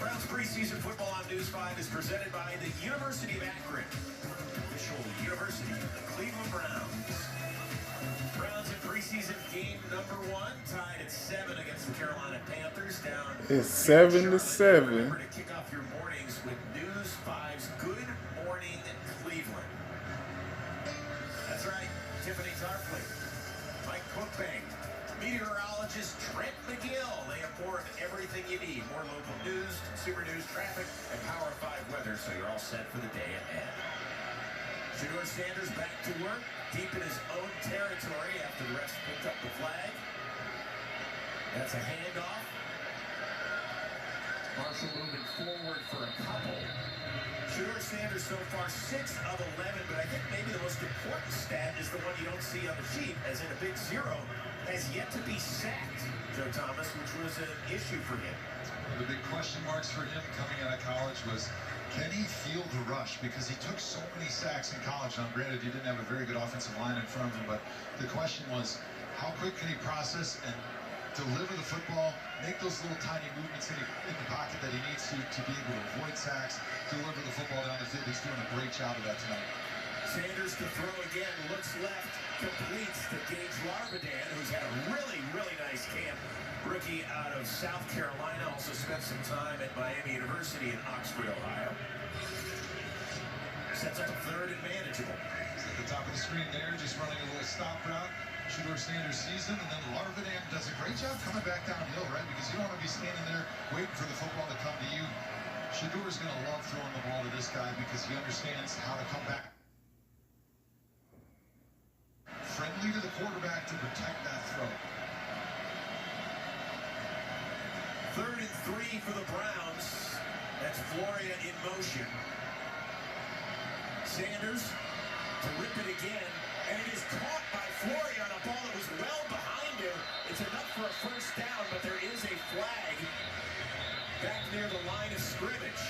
[SPEAKER 16] Browns preseason football on News 5 is presented by the University of Akron, official university of the Cleveland Browns. Browns in preseason game number 1, tied at 7 against the Carolina Panthers. Down.
[SPEAKER 2] It's 7-7.
[SPEAKER 16] Remember to kick off your mornings with News 5's Good Morning Cleveland. That's right, Tiffany Tarpley, Mike Cookbank, meteorologist Trent McGill. They have more of everything you need. More local news, consumer news, traffic, and Power 5 weather, so you're all set for the day ahead. Shedeur Sanders back to work, deep in his own territory after the refs picked up the flag. That's a handoff. Marshall moving forward for a couple. Shedeur Sanders so far 6 of 11, but I think maybe the most important stat is the one you don't see on the sheet, as in a big 0, has yet to be sacked, Joe Thomas, which was an issue for him.
[SPEAKER 10] One of the big question marks for him coming out of college was, can he field the rush? Because he took so many sacks in college. Now, granted, he didn't have a very good offensive line in front of him, but the question was, how quick can he process and deliver the football, make those little tiny movements in the pocket that he needs to be able to avoid sacks, deliver the football down the field. He's doing a great job of that tonight.
[SPEAKER 16] Sanders to throw again, looks left, completes to Gage Larvadan, who's had a really, really nice camp. Rookie out of South Carolina, also spent some time at Miami University in Oxford, Ohio. Sets up a 3rd and manageable.
[SPEAKER 10] At the top of the screen there, just running a little stop route. Shedeur Sanders sees him, and then Larvadan does a great job coming back downhill, right? Because you don't want to be standing there waiting for the football to come to you. Shedeur's going to love throwing the ball to this guy because he understands how to come back. Friendly to the quarterback to protect that throw.
[SPEAKER 16] 3rd and 3 for the Browns. That's Floria in motion. Sanders to rip it again, and it is caught by Floria on a ball that was well behind him. It's enough for a 1st down, but there is a flag back near the line of scrimmage.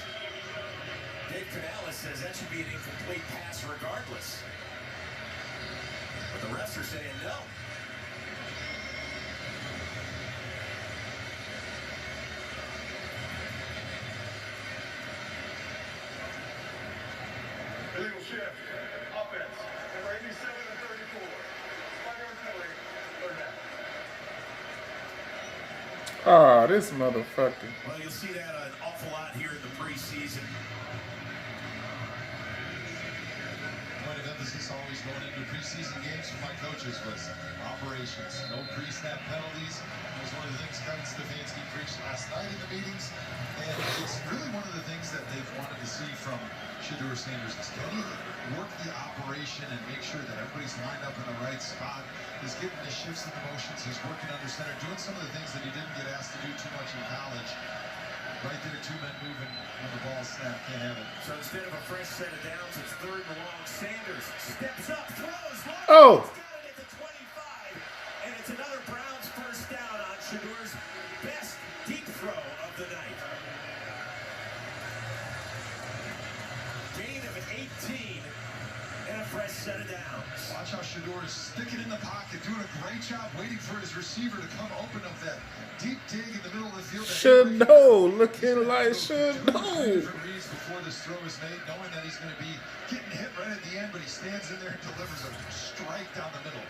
[SPEAKER 16] Dave Canales says that should be an incomplete pass regardless. But the refs are saying no.
[SPEAKER 15] Illegal shift. Offense. Number 87 and 34. 5-yard penalty. 3rd down.
[SPEAKER 2] Ah, this motherfucker.
[SPEAKER 16] Well, you'll see that an awful lot here in the preseason.
[SPEAKER 10] Point of emphasis always going into preseason games for my coaches was operations. No pre-snap penalties. That was one of the things Kevin Stefanski preached last night in the meetings. And it's really one of the things that they've wanted to see from Shedeur Sanders is, can he work the operation and make sure that everybody's lined up in the right spot? He's getting the shifts and the motions. He's working under center, doing some of the things that he didn't get asked to do too much in college. Right there, 2 men moving when the ball snapped. Can't have it.
[SPEAKER 16] So instead of a fresh set of downs, it's 3rd and long. Sanders steps up, throws.
[SPEAKER 2] Oh!
[SPEAKER 16] Got it at the 25, and it's another Browns 1st down on Shedeur's best deep throw of the night. Gain of 18 and a fresh set of downs.
[SPEAKER 10] Watch how Shedeur is sticking in the pocket, doing a great job waiting for his receiver to come open up that deep dig in the middle of the field.
[SPEAKER 2] Should know, looking like should know.
[SPEAKER 10] Before this throw is made, knowing that he's going to be getting hit right at the end, but he stands in there and delivers a strike down the middle.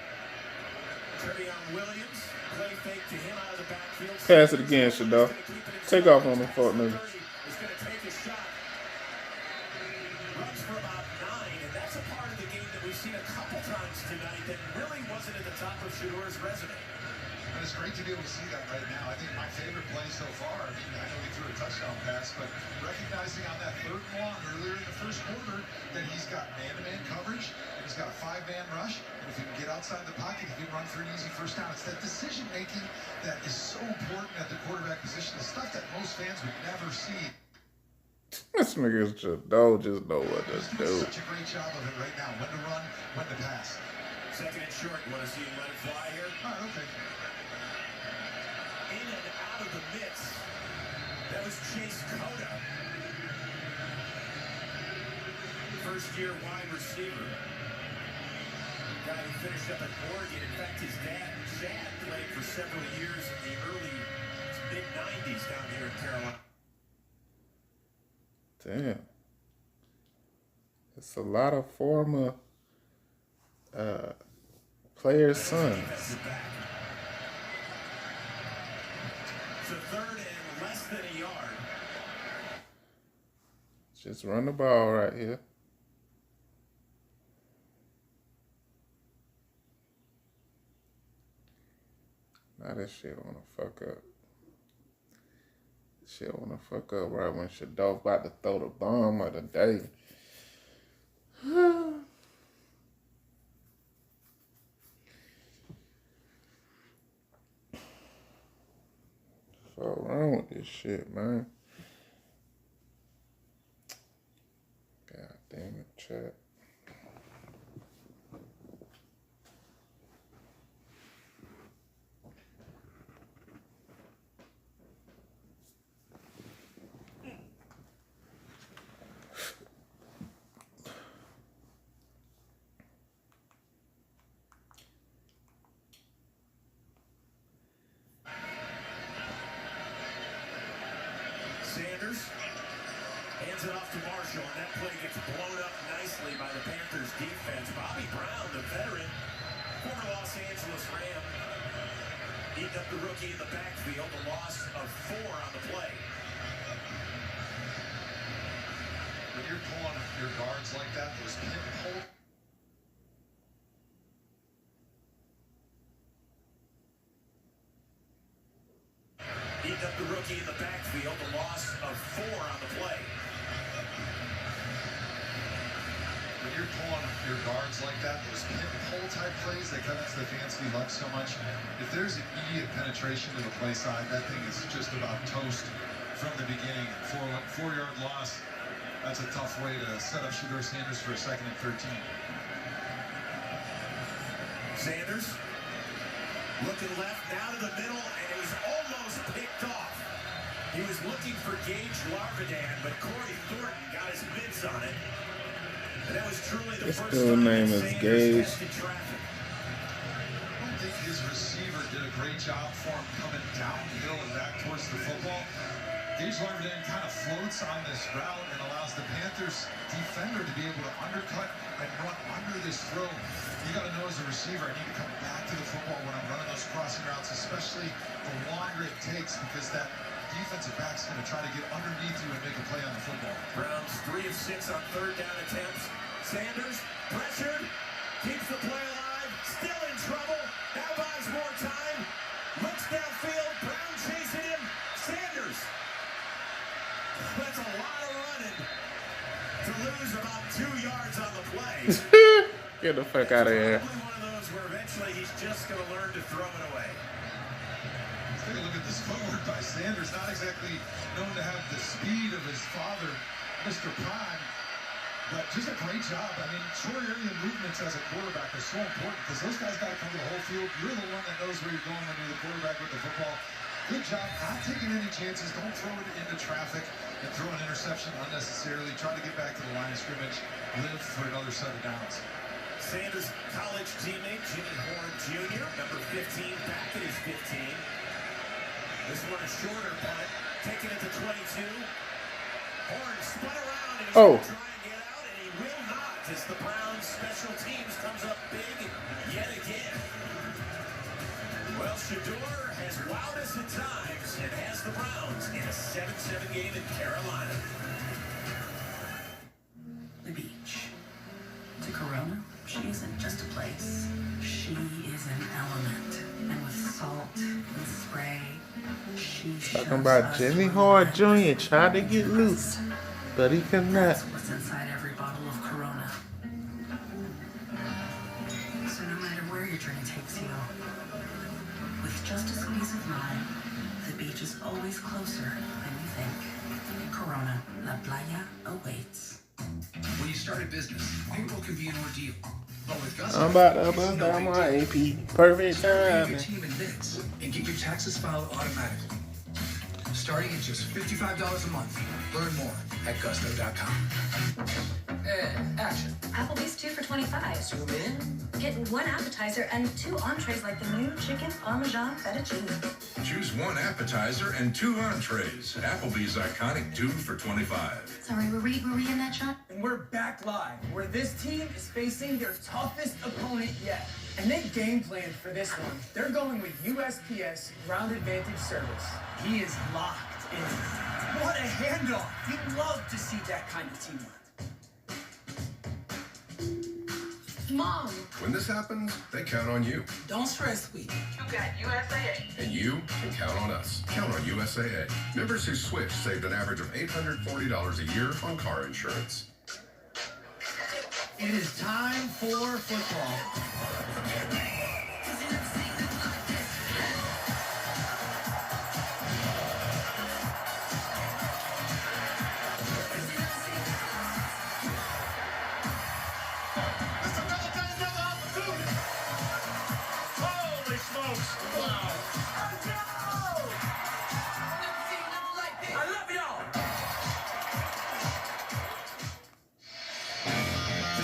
[SPEAKER 16] Trevion Williams, play fake to him out of the backfield.
[SPEAKER 2] Pass it again, Shedeur. Take off on the 4th minute.
[SPEAKER 16] Is going to take a shot. Runs for about 9, and that's a part of the game that we've seen a couple times tonight that really wasn't at the top of Shedeur's resume.
[SPEAKER 10] And it's great to be able to see that right now. I think my favorite play so far, I mean, I know he threw a touchdown pass, but recognizing on that 3rd and long earlier in the 1st quarter that he's got man-to-man coverage, and he's got a 5-man rush, and if he can get outside the pocket, he can run for an easy 1st down. It's that decision-making that is so important at the quarterback position, the stuff that most fans would never see.
[SPEAKER 2] This nigga's just don't just know what to do.
[SPEAKER 10] Such a great job of it right now. When to run, when to pass.
[SPEAKER 16] 2nd and short. You want to see him let it fly here?
[SPEAKER 10] All right, okay.
[SPEAKER 16] In and out of the midst. That was Chase Cota. 1st-year wide receiver. Guy who finished up at Oregon. In fact, his dad, Chad, played for several years in the early mid-90s down here in Carolina.
[SPEAKER 2] Damn. It's a lot of former players' sons.
[SPEAKER 16] So third and less than a yard.
[SPEAKER 2] Just run the ball right here. Now this shit wanna fuck up. Shit wanna fuck up right when Shadolf about to throw the bomb of the day. What's wrong with this shit, man? God damn it, chat.
[SPEAKER 16] Sanders hands it off to Marshall, and that play gets blown up nicely by the Panthers defense. Bobby Brown, the veteran, former Los Angeles Ram, eating up the rookie in the backfield, a loss of 4 on the play.
[SPEAKER 10] When you're pulling your guards like that, those pinhole.
[SPEAKER 16] Eating up the rookie in the backfield, a loss of 4 on the play.
[SPEAKER 10] When you're pulling your guards like that, those pinhole type plays that cut into the fancy left so much, if there's an immediate penetration to the play side, that thing is just about toast from the beginning. 4-yard loss, that's a tough way to set up Shedeur Sanders for a 2nd and 13.
[SPEAKER 16] Sanders looking left, now to the middle, and it was almost picked off. He was looking for Gage Larvadan, but Corey Thornton got his mitts on it. And that was truly the
[SPEAKER 2] This
[SPEAKER 16] first
[SPEAKER 2] dude's
[SPEAKER 16] time
[SPEAKER 2] name
[SPEAKER 16] that
[SPEAKER 2] is
[SPEAKER 16] Sanders
[SPEAKER 2] Gage.
[SPEAKER 16] tested traffic.
[SPEAKER 10] I don't think his receiver did a great job for him coming downhill and back towards the football. Gage Larvadan kind of floats on this route and allows the Panthers defender to be able to undercut and run under this throw. You got to know as a receiver, I need to come back to the football when I'm running those crossing routes, especially the longer it takes, because that defensive back's going to try to get underneath you and make a play on the football.
[SPEAKER 16] Browns 3 of 6 on 3rd down attempts. Sanders pressured, keeps the play alive, still in trouble, now buys more time, looks downfield, Brown chasing him, Sanders. That's a lot of running to lose about 2 yards on the play.
[SPEAKER 2] Get the fuck out of here.
[SPEAKER 16] Probably one of those where eventually he's just going to learn to throw it away.
[SPEAKER 10] Take a look at this footwork by Sanders, not exactly known to have the speed of his father, Mr. Prime, but just a great job. I mean, short area movements as a quarterback are so important because those guys got to come to the whole field. You're the one that knows where you're going when you're the quarterback with the football. Good job, not taking any chances. Don't throw it into traffic and throw an interception unnecessarily. Try to get back to the line of scrimmage, live for another set of downs.
[SPEAKER 16] Sanders' college teammate, Jimmy Horn Jr., number 15, back at his 15. This one a shorter punt, taking it to 22. Horn spun around and he's going to try and get out, and he will not as the Browns special teams comes up big yet again. Well, Shedeur has wowed us at times and has the Browns in a 7-7 game in Carolina.
[SPEAKER 19] The beach. To Corona, she isn't just a place. She is an element. And with salt and spray, she
[SPEAKER 2] Talking about Jimmy Hard Jr. tried to get loose, but he could not.
[SPEAKER 19] That's what's inside every bottle of Corona. So no matter where your journey takes you, with just a squeeze of lime, the beach is always closer than you think. Corona, La Playa awaits.
[SPEAKER 8] When you start a business, payroll can be an ordeal. But with Gus,
[SPEAKER 2] I'm about to bust down my AP. Perfect time.
[SPEAKER 8] your team in minutes and get your taxes filed automatically. Starting at just $55 a month. Learn more at gusto.com.
[SPEAKER 11] Action.
[SPEAKER 14] Applebee's 2 for $25.
[SPEAKER 11] Zoom in.
[SPEAKER 14] Get 1 appetizer and 2 entrees like the new chicken parmesan fettuccine.
[SPEAKER 18] Choose 1 appetizer and 2 entrees. Applebee's iconic 2 for $25.
[SPEAKER 14] Sorry, were we in that shot?
[SPEAKER 8] And we're back live, where this team is facing their toughest opponent yet. And they game planned for this one. They're going with USPS Ground Advantage Service. He is locked in. What a handoff. You'd love to see that kind of teamwork.
[SPEAKER 14] Mom.
[SPEAKER 18] When this happens, they count on you.
[SPEAKER 19] Don't stress, sweetie.
[SPEAKER 8] You got USAA.
[SPEAKER 18] And you can count on us. Count on USAA. Members who switch saved an average of $840 a year on car insurance.
[SPEAKER 8] It is time for football.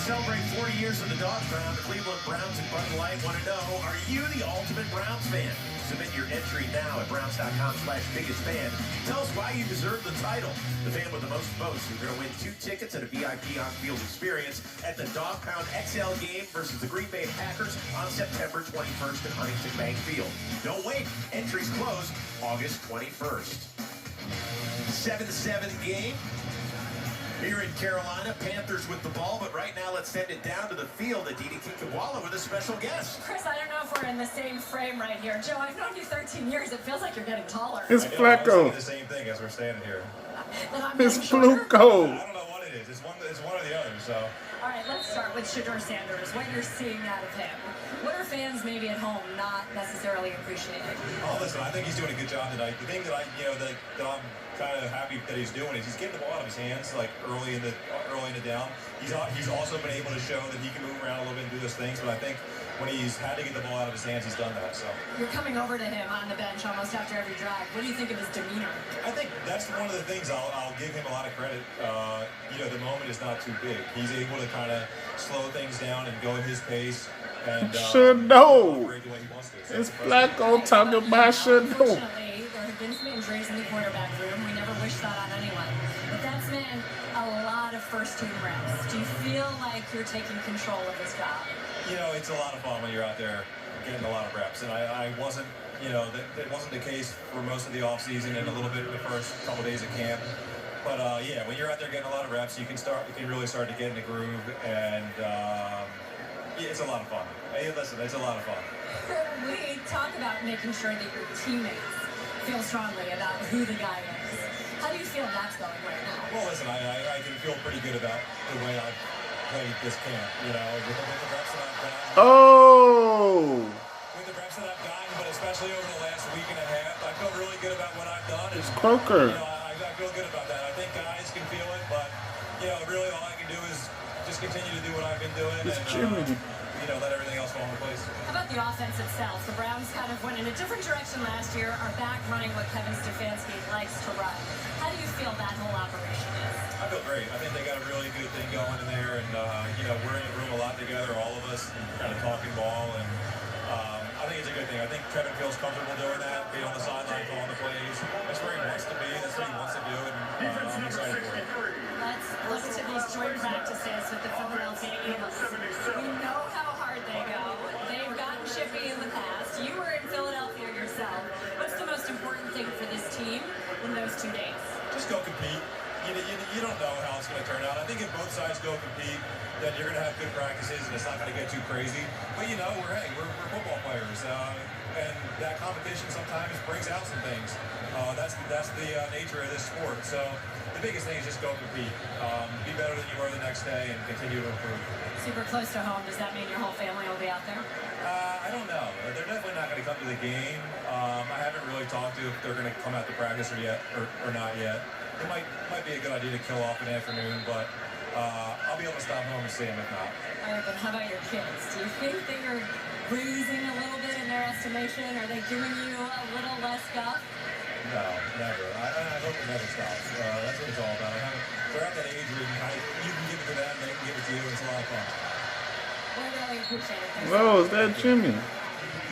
[SPEAKER 16] Celebrate 40 years of the Dog Pound, the Cleveland Browns and Bud Light want to know, are you the ultimate Browns fan? Submit your entry now at Browns.com/biggest-fan. Tell us why you deserve the title. The fan with the most votes is going to win 2 tickets and a VIP on-field experience at the Dog Pound XL game versus the Green Bay Packers on September 21st at Huntington Bank Field. Don't wait. Entries close August 21st. 7-7 game. Here in Carolina, Panthers with the ball, but right now let's send it down to the field. Aditi Kinkawala with a special guest.
[SPEAKER 14] Chris, I don't know if we're in the same frame right here. Joe, I've known you 13 years. It feels like you're getting taller.
[SPEAKER 2] It's Flacco.
[SPEAKER 10] The same thing as we're standing here.
[SPEAKER 2] It's Fluco.
[SPEAKER 10] I don't know what it is. It's one or the other. So.
[SPEAKER 14] All right, let's start with Shedeur Sanders. What you're seeing out of him. What are fans maybe at home not necessarily appreciating?
[SPEAKER 10] Oh, listen, I think he's doing a good job tonight. The thing that I'm kind of happy that he's doing is he's getting the ball out of his hands like early in the down. He's also been able to show that he can move around a little bit and do those things. But I think when he's had to get the ball out of his hands, he's done that. So
[SPEAKER 14] you're coming over to him on the bench almost after every drive. What do you think of his demeanor?
[SPEAKER 10] I think that's one of the things I'll give him a lot of credit. The moment is not too big. He's able to kind of slow things down and go at his pace. And
[SPEAKER 2] should know. It's Flacco talking about should know.
[SPEAKER 14] Unfortunately, there have been some injuries in the quarterback room. We never wish that on anyone. But that's meant a lot of first-team reps. Do you feel like you're taking control of this job?
[SPEAKER 10] It's a lot of fun when you're out there getting a lot of reps. And I wasn't, that wasn't the case for most of the offseason and a little bit in the first couple days of camp. But when you're out there getting a lot of reps, you can really start to get in the groove, and it's a lot of fun. Hey, listen, it's a lot of fun.
[SPEAKER 14] We talk about making sure that your teammates feel strongly about who the guy is. How do you feel that's going right now?
[SPEAKER 10] Well, listen, I can feel pretty good about the way I've played this camp. With the reps that I've gotten.
[SPEAKER 2] Oh.
[SPEAKER 10] With the reps that I've gotten, but especially over the last week and a half, I feel really good about what I've done.
[SPEAKER 2] It's Croker.
[SPEAKER 10] I feel good about that. I think guys can feel it, but really all I can do is just continue to do what I've been doing and let everything else fall into place.
[SPEAKER 14] How about the offense itself? The Browns kind of went in a different direction last year, are back running what Kevin Stefanski likes to run. How do you feel that whole operation is?
[SPEAKER 10] I feel great. I think they got a really good thing going in there, and we're in the room a lot together, all of us, and kind of talking ball, and I think it's a good thing. I think Kevin feels comfortable doing that, being on the sideline, calling the plays. That's where he wants to be. That's what he wants to do, and I'm excited for it.
[SPEAKER 14] Let's look to these joint practices with the Philadelphia Eagles. We know how hard they go. They've gotten chippy in the past. You were in Philadelphia yourself. What's the most important thing for this team in those 2 days?
[SPEAKER 10] Just go compete. You don't know how it's going to turn out. I think if both sides go compete, then you're going to have good practices, and it's not going to get too crazy. But we're football players, and that competition sometimes brings out some things. That's the nature of this sport. So the biggest thing is just go compete, be better than you were the next day, and continue to improve.
[SPEAKER 14] Super close to home. Does that mean your whole family will be out there?
[SPEAKER 10] I don't know. They're definitely not going to come to the game. I haven't really talked to if they're going to come out to practice or not yet. It might be a good idea to kill off an afternoon, but I'll be able to stop home and see them if not.
[SPEAKER 14] All right, but how about your kids? Do you think that you're raising a little bit in their estimation? Are they giving you a little less guff?
[SPEAKER 21] No, never. I hope it never stops. That's what it's all about. They're at that age where you can give it to them, they can give it to you. It's a lot of fun.
[SPEAKER 14] We really appreciate it.
[SPEAKER 2] Oh, is that Jimmy?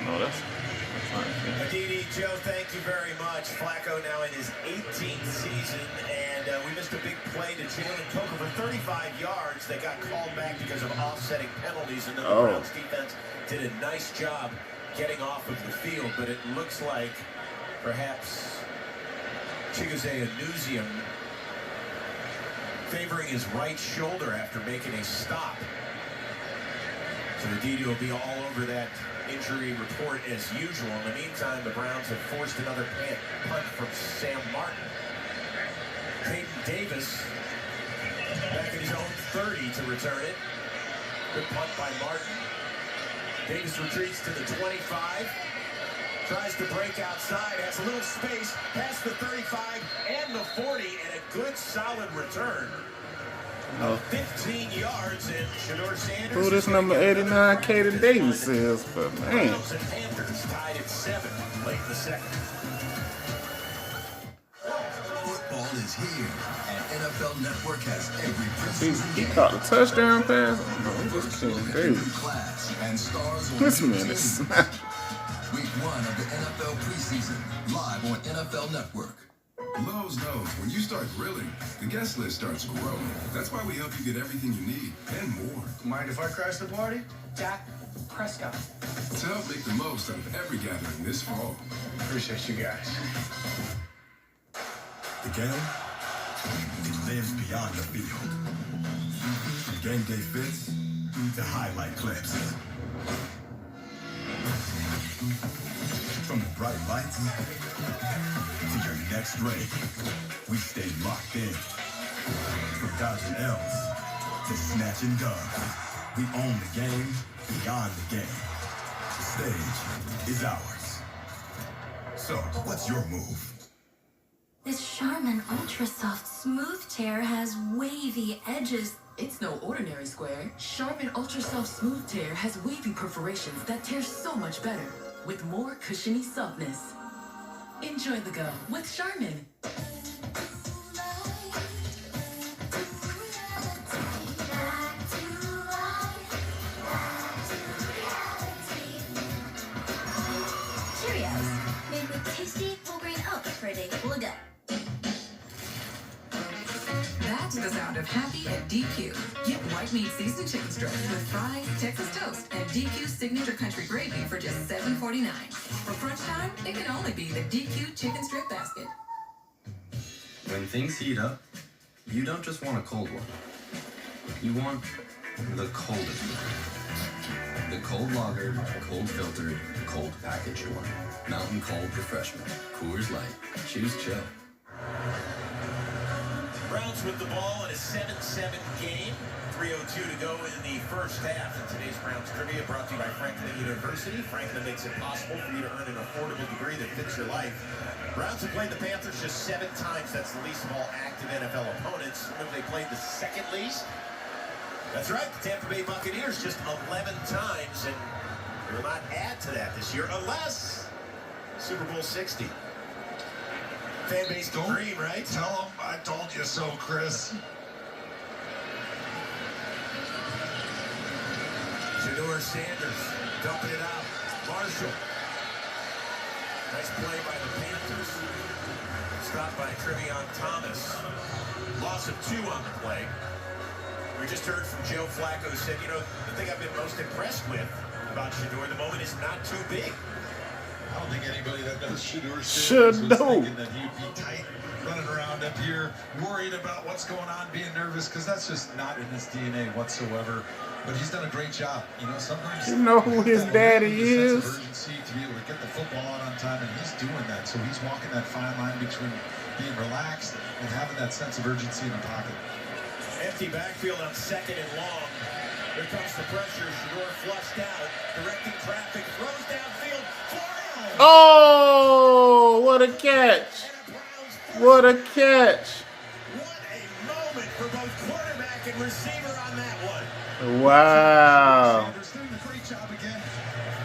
[SPEAKER 2] No, that's fine.
[SPEAKER 16] Aditi, Joe, thank you very much. Flacco now in his 18th season, and we missed a big play to Jalen Coker for 35 yards. They got called back because of offsetting penalties, and then the Browns defense did a nice job getting off of the field, but it looks like perhaps Chigozie Anuzium favoring his right shoulder after making a stop. So Aditi will be all over that injury report as usual. In the meantime, the Browns have forced another punt from Sam Martin. Peyton Davis back at his own 30 to return it. Good punt by Martin. Davis retreats to the 25. Tries to break outside, has a little space, past the 35 and the 40, and a good solid return. 15 yards, and Shedeur Sanders.
[SPEAKER 2] Who this number 89 Kaden Davis is, but man.
[SPEAKER 16] Browns and Panthers tied at 7 late in the second.
[SPEAKER 12] Football is here, and NFL Network has every preseason
[SPEAKER 2] He
[SPEAKER 12] game.
[SPEAKER 2] caught the touchdown pass. No, just Kaden Davis.
[SPEAKER 12] Class and stars on
[SPEAKER 2] This
[SPEAKER 12] your
[SPEAKER 2] man
[SPEAKER 12] team.
[SPEAKER 2] is
[SPEAKER 12] Week 1 of the NFL preseason, live on NFL Network.
[SPEAKER 18] Lowe's knows when you start grilling, the guest list starts growing. That's why we help you get everything you need and more.
[SPEAKER 5] Mind if I crash the party? Dak Prescott.
[SPEAKER 18] To help make the most out of every gathering this fall.
[SPEAKER 5] Appreciate you guys.
[SPEAKER 12] The game, it lives beyond the field. From game day fits to highlight clips. From the bright lights to your next rave, we stay locked in. From dodging L's to snatching dubs, we own the game beyond the game. The stage is ours. So, what's your move?
[SPEAKER 6] This Charmin Ultra Soft Smooth Tear has wavy edges.
[SPEAKER 22] It's no ordinary square. Charmin Ultra Soft Smooth Tear has wavy perforations that tear so much better, with more cushiony softness. Enjoy the go with Charmin.
[SPEAKER 6] Cheerios, made with tasty whole grain oats for a day full of gut.
[SPEAKER 22] That's the sound of happy at DQ. Get white meat seasoned chicken strips with fries, Texas toast, and DQ signature country gravy for just $7.49. For crunch time, it can only be the DQ chicken strip basket.
[SPEAKER 11] When things heat up, you don't just want a cold one. You want the coldest one. The cold lagered, cold filtered, cold packaged one. Mountain Cold Refreshment. Coors Light. Choose chill.
[SPEAKER 16] Browns with the ball in a 7-7 game. 3:02 to go in the first half. And today's Browns Trivia brought to you by Franklin University. Franklin makes it possible for you to earn an affordable degree that fits your life. Browns have played the Panthers just 7 times. That's the least of all active NFL opponents. When they played the second least? That's right, the Tampa Bay Buccaneers just 11 times. And we will not add to that this year unless Super Bowl 60. Fan base to dream, right?
[SPEAKER 10] Tell them I told you so, Chris.
[SPEAKER 16] Shedeur Sanders dumping it out. Marshall. Nice play by the Panthers. Stopped by Trevion Thomas. Loss of 2 on the play. We just heard from Joe Flacco, who said, you know, the thing I've been most impressed with about Shedeur, the moment is not too big.
[SPEAKER 10] I don't think anybody that knows Shedeur
[SPEAKER 2] Should
[SPEAKER 10] was
[SPEAKER 2] know.
[SPEAKER 10] thinking that he'd be tight, running around up here, worried about what's going on, being nervous, because that's just not in his DNA whatsoever. But he's done a great job. You know, sometimes
[SPEAKER 2] You know who his daddy is?
[SPEAKER 10] sense of urgency to be able to get the football out on time, and he's doing that. So he's walking that fine line between being relaxed and having that sense of urgency in the pocket.
[SPEAKER 16] Empty backfield on 2nd and long. Here comes the pressure. Shedeur flushed out, directing traffic, throws downfield.
[SPEAKER 2] Oh, what a catch. What a catch.
[SPEAKER 16] What a moment for both quarterback and receiver on that one.
[SPEAKER 2] Wow.
[SPEAKER 10] Sanders doing a great job again.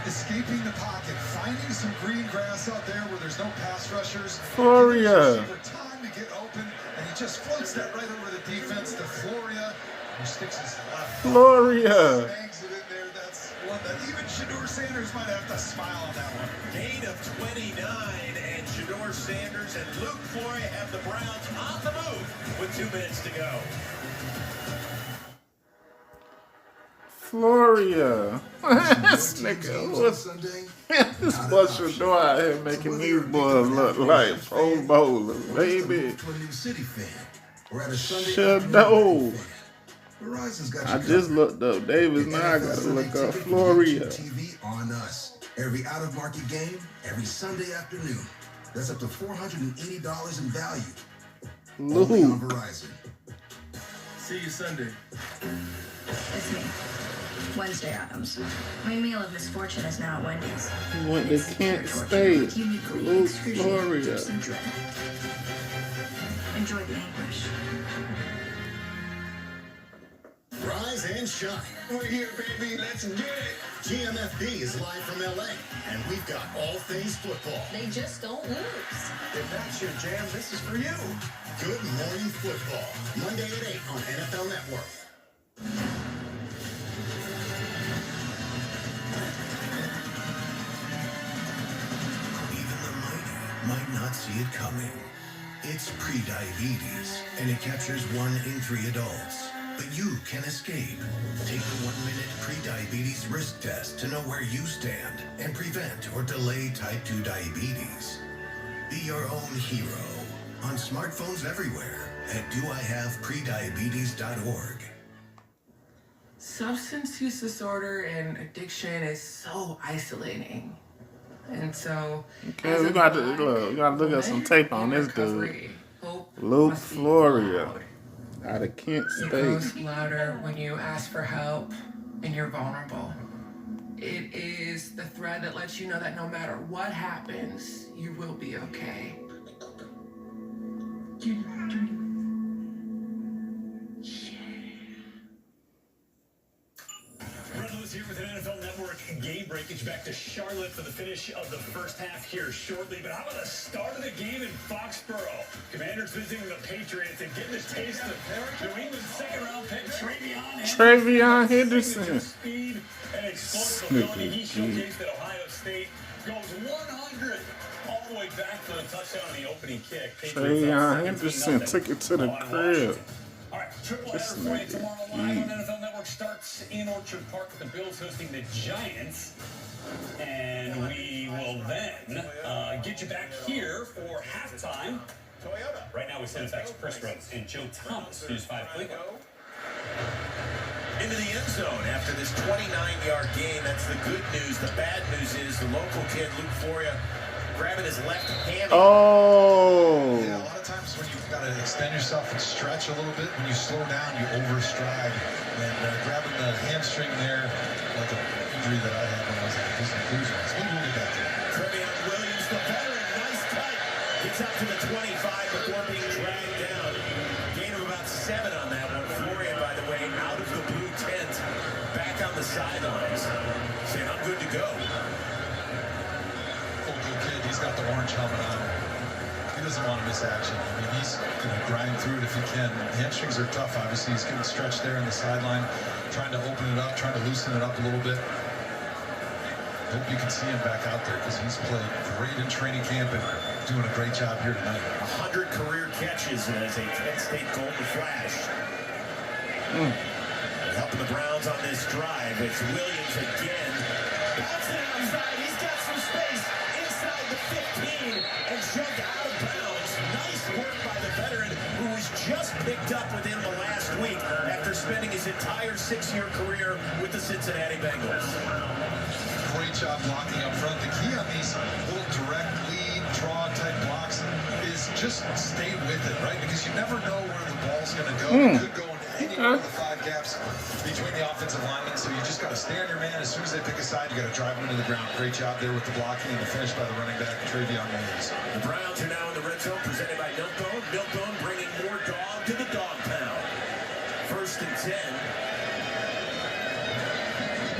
[SPEAKER 10] escaping the pocket, finding some green grass out there where there's no pass rushers.
[SPEAKER 2] Floria.
[SPEAKER 10] Time to get open, and he just floats that right over the defense to Floria, who sticks his
[SPEAKER 2] Floria.
[SPEAKER 10] bangs it in there. That's one that even Shedeur Sanders might have to smile on that one.
[SPEAKER 16] Gain of 29, and Shedeur Sanders and Luke Floria have the Browns on the move with 2 minutes to go.
[SPEAKER 2] Floria. This nigga was this boy Shedeur out here making these boys look like Pro Bowlers, baby. Shedeur. I just looked up Davis, now I gotta look up Floria.
[SPEAKER 1] TV on us. Every out-of-market game, every Sunday afternoon. That's up to $480 in value. Only on Verizon.
[SPEAKER 8] See you Sunday.
[SPEAKER 6] It's me, Wednesday Addams. My meal of misfortune is now at Wendy's.
[SPEAKER 2] He went to Kent State. Luke Floria.
[SPEAKER 6] Enjoy the anguish.
[SPEAKER 4] Rise and shine. We're here, baby. Let's get it. GMFB is live from LA, and we've got all things football.
[SPEAKER 14] They just don't lose.
[SPEAKER 4] If that's your jam, this is for you. Good Morning Football, Monday at 8 on NFL Network.
[SPEAKER 12] Even the mighty might not see it coming. It's pre-diabetes, and it captures 1 in 3 adults. But you can escape. Take the 1-minute pre-diabetes risk test to know where you stand and prevent or delay type 2 diabetes. Be your own hero on smartphones everywhere at doihaveprediabetes.org.
[SPEAKER 23] Substance use disorder and addiction is so isolating. And so,
[SPEAKER 2] okay, we got to look at some tape on this dude. Luke Floria. Out of Kent State.
[SPEAKER 23] It grows louder when you ask for help and you're vulnerable. It is the thread that lets you know that no matter what happens, you will be okay.
[SPEAKER 3] Brothers here with an NFL Network game breakage back to Charlotte for the finish of the first half here shortly. But how about the start of the game in Foxborough? Commanders visiting the Patriots and getting a taste of New England's second-round pick,
[SPEAKER 2] Travion Henderson.
[SPEAKER 3] Speed and explosive ability he showcased at Ohio State goes 100 all the way back for the touchdown on the opening kick.
[SPEAKER 2] Travion Henderson took it to the crib.
[SPEAKER 3] All right, triple header for you tomorrow live on NFL Network starts in Orchard Park with the Bills hosting the Giants. And we will then get you back here for halftime. Right now we send it back to Chris Rhodes and Joe Thomas, News 5 Cleveland.
[SPEAKER 16] Into the end zone after this 29-yard gain. That's the good news. The bad news is the local kid, Luke Floria, grabbing his left hand.
[SPEAKER 2] Oh.
[SPEAKER 10] Yeah, a lot of times when you've got to extend yourself and stretch a little bit, when you slow down, you overstride. And grabbing the hamstring there, like an injury that I had when I was at Disney Cruise once. Maybe we'll get back to it.
[SPEAKER 16] Trevion Williams, the veteran, nice cut. Gets up to the 25 before being dragged down. Gain of about 7 on that one. Floria, by the way, out of the blue tent, back on the sidelines, saying, I'm good to go.
[SPEAKER 10] He's got the orange helmet on. He doesn't want to miss action. I mean, he's going to grind through it if he can. Hamstrings are tough, obviously. He's getting stretched there on the sideline, trying to open it up, trying to loosen it up a little bit. Hope you can see him back out there because he's played great in training camp and doing a great job here tonight.
[SPEAKER 16] 100 career catches as a Kent State Golden Flash. Helping the Browns on this drive. It's Williams again. Bouncing outside. He's got some space inside the 15 and jumped out of bounds. Nice work by the veteran who was just picked up within the last week after spending his entire 6-year career with the Cincinnati Bengals.
[SPEAKER 10] Great job blocking up front. The key on these little direct lead, draw type blocks is just stay with it, right? Because you never know where the ball's going to go. It could go into any one of the 5 gaps between the offensive linemen. So you just got to stay on your man. As soon as they pick a side, you got to drive them into the ground. Great job there with the blocking and the finish by the running back, Travion Williams.
[SPEAKER 16] The Browns are now in the red zone, presented by Milk-Bone. Milk-Bone bringing more dog to the dog pound. 1st and 10.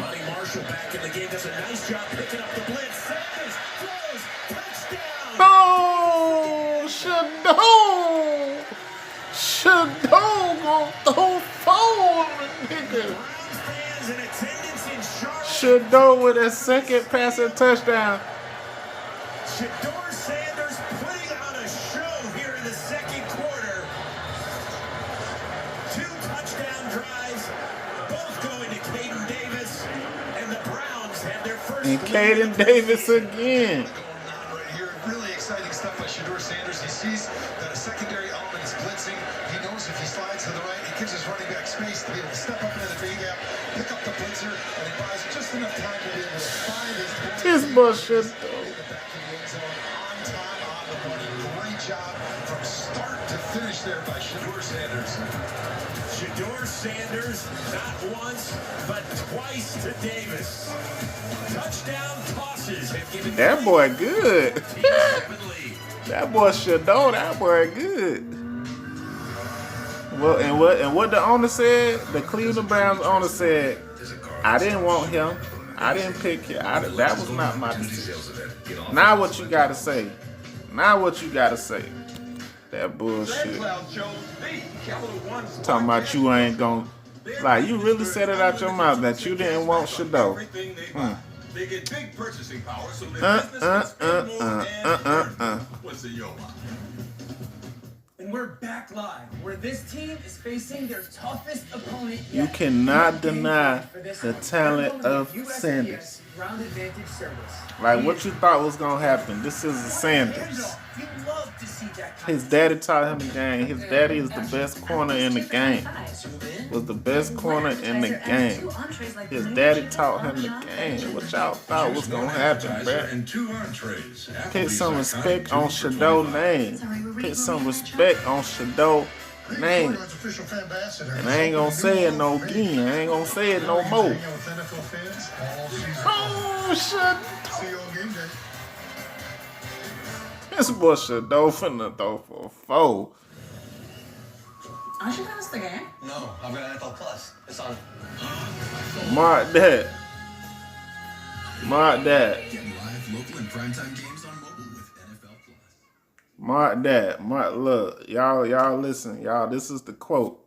[SPEAKER 16] Monty Marshall back in the game. Shea does a nice job picking up the blitz. Sanders throws, touchdown.
[SPEAKER 2] Oh, Shadow. Shadow gonna throw 4, nigga.
[SPEAKER 16] Fans in attendance in Charlotte.
[SPEAKER 2] Shadow with a second passing touchdown.
[SPEAKER 16] Shedeur Sanders putting on a show here in the second quarter. 2 touchdown drives, both going to Caden Davis, and the Browns have their first.
[SPEAKER 2] And Caden Davis again.
[SPEAKER 10] Going on right here. Really exciting stuff by Shedeur Sanders. He sees that a secondary element is blitzing. He knows if he slides to the right, it gives his running back space to be able to step up into the B gap, pick up the blitzer, and he buys just enough time to be able to find his.
[SPEAKER 2] This bullshit.
[SPEAKER 10] On time, on the money. Great job from start to finish there by Shedeur Sanders.
[SPEAKER 16] Shedeur Sanders, not once, but twice to Davis. Touchdown tosses have given
[SPEAKER 2] That boy good. That boy Shadow, that boy good. Well, and what the owner said, the Cleveland Browns owner said, I didn't want him. I didn't pick him. That was not my decision. Now what you gotta say? Now what you gotta say? That bullshit. Talking about you ain't gonna, like, you really said it out your mouth that you didn't want Shadow.
[SPEAKER 7] They get big purchasing power, so their business can spend more and what's in your mind?
[SPEAKER 8] And we're back live, where this team is facing their toughest opponent yet.
[SPEAKER 2] You cannot deny the talent of Sanders.
[SPEAKER 8] Ground advantage service.
[SPEAKER 2] Like what you thought was gonna happen. This is a Sanders. His daddy taught him the game. His daddy is the best corner in the game. Was the best corner in the game. His daddy taught him the game. What y'all thought was gonna happen, bruh? Put some respect on Shadow's name. Put some respect on Shadow's name. And I ain't gonna say it no again. I ain't gonna say it no more. Oh, Shadow. This boy Shadow finna throw for 4.
[SPEAKER 19] Aren't you gonna the game?
[SPEAKER 11] No, I've got NFL Plus. It's on.
[SPEAKER 2] Mark that. Mark that.
[SPEAKER 12] Get live, local, and primetime games on mobile with NFL Plus.
[SPEAKER 2] Mark that. Mark, look, y'all listen, y'all. This is the quote.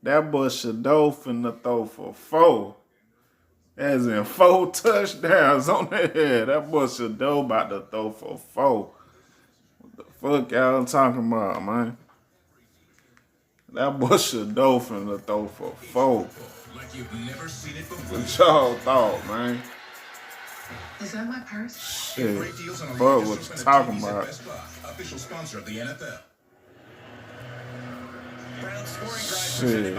[SPEAKER 2] That boy Shadow finna throw for 4. As in 4 touchdowns on the head. That boy Shadow about to throw for 4. What the fuck y'all talking about, man? That boy Shadow finna throw for 4.
[SPEAKER 12] Like you've never seen it before.
[SPEAKER 2] What y'all thought, man?
[SPEAKER 19] Is that my purse?
[SPEAKER 2] Shit. Fuck what you talking about.
[SPEAKER 12] Official sponsor of the NFL.
[SPEAKER 2] Shit.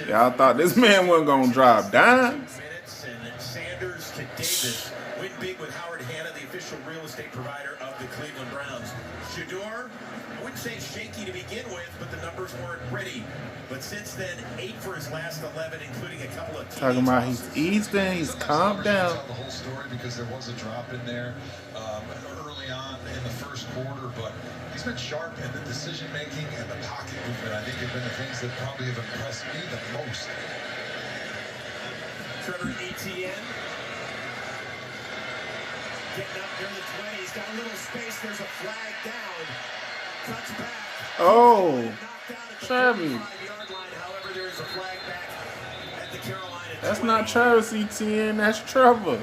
[SPEAKER 2] Y'all thought this man wasn't gonna drop down?
[SPEAKER 16] Sanders to Davis. Win big with Howard Hanna, the official real estate provider of the Cleveland Browns. Shedeur, I wouldn't say shaky to begin with, but the numbers weren't pretty. But since then, 8 for his last 11, including a couple of
[SPEAKER 2] Talking about he's eased in, he's calmed down.
[SPEAKER 10] The whole story because there was a drop in there early on in the first quarter, but he's been sharp in the decision making and the pocket movement. I think have been the things that probably have impressed me the most.
[SPEAKER 16] Trevor Etienne getting up near the 20. He's got a little space. There's a flag down. Cuts back.
[SPEAKER 2] Oh, Travis.
[SPEAKER 16] However, there is a flag back at the Carolina.
[SPEAKER 2] That's not Travis Etienne, that's Trevor.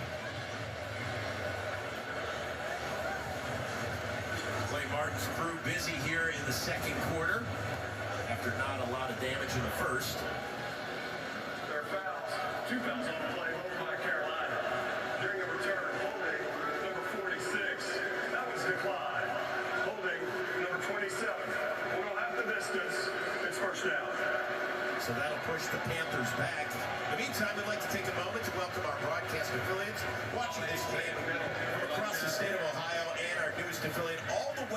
[SPEAKER 16] Clay Martin's crew busy here in the second quarter after not a lot of damage in the first.
[SPEAKER 15] There are fouls. 2 fouls on the play over by Carolina. During the return, holding number 46. That was declined. Holding number 27. We'll have the distance. It's first down.
[SPEAKER 16] So that'll push the Panthers back. In the meantime, we'd like to take a moment to welcome our broadcast affiliates.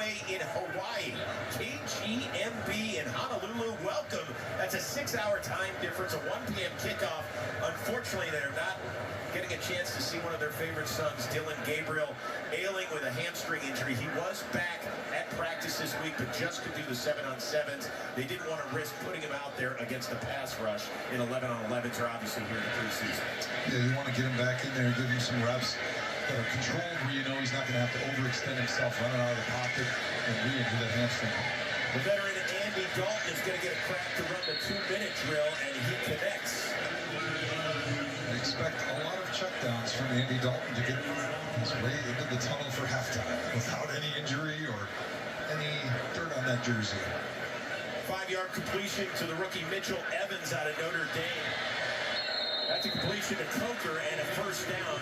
[SPEAKER 16] Speedway in Hawaii. KGMB in Honolulu, welcome. That's a 6-hour time difference, a 1 p.m. kickoff. Unfortunately, they're not getting a chance to see one of their favorite sons, Dylan Gabriel, ailing with a hamstring injury. He was back at practice this week, but just could do the 7-on-7s. They didn't want to risk putting him out there against a pass rush in 11-on-11s, or obviously here in the preseason.
[SPEAKER 10] Yeah, you want to get him back in there and give him some reps that are controlled where you know he's not going to have to overextend himself running out of the pocket and re-injure that hamstring.
[SPEAKER 16] The veteran Andy Dalton is going to get a crack to run the 2-minute drill, and he connects.
[SPEAKER 10] I expect a lot of checkdowns from Andy Dalton to get his way into the tunnel for halftime without any injury or any dirt on that jersey.
[SPEAKER 16] 5-yard completion to the rookie Mitchell Evans out of Notre Dame. That's a completion to Coker and a first down.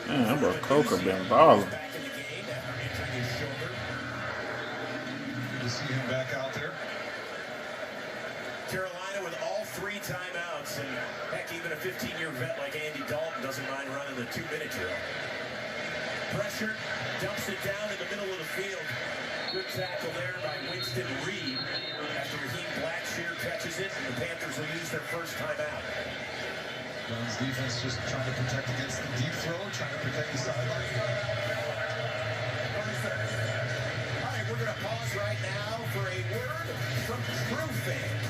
[SPEAKER 2] Man, that bro Coker been balling.
[SPEAKER 16] Back in the game after injuring his shoulder.
[SPEAKER 10] Good to see him back out there.
[SPEAKER 16] Carolina with all 3 timeouts, and heck, even a 15-year vet like Andy Dalton doesn't mind running the 2-minute drill. Pressure, dumps it down in the middle of the field. Good tackle there by Winston Reed after Raheem Blackshear catches it, and the Panthers will use their first timeout.
[SPEAKER 10] Browns defense just trying to protect against the deep throw, trying to protect the sideline.
[SPEAKER 16] All right, we're going to pause right now for a word from true fans.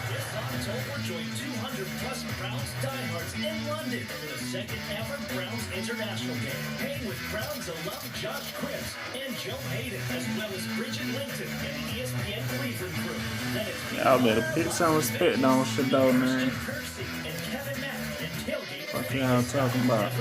[SPEAKER 9] This October, join 200-plus Browns diehards in London for the second ever Browns International Game. Hang with Browns alum Josh Cripps and Joe Hayden, as well as Bridget Linton and the ESPN Cleveland crew. Then it's
[SPEAKER 2] Y'all better put some respect on Shadow, man.
[SPEAKER 9] Kersey and Kevin Mack and tailgate.
[SPEAKER 2] What y'all talking about?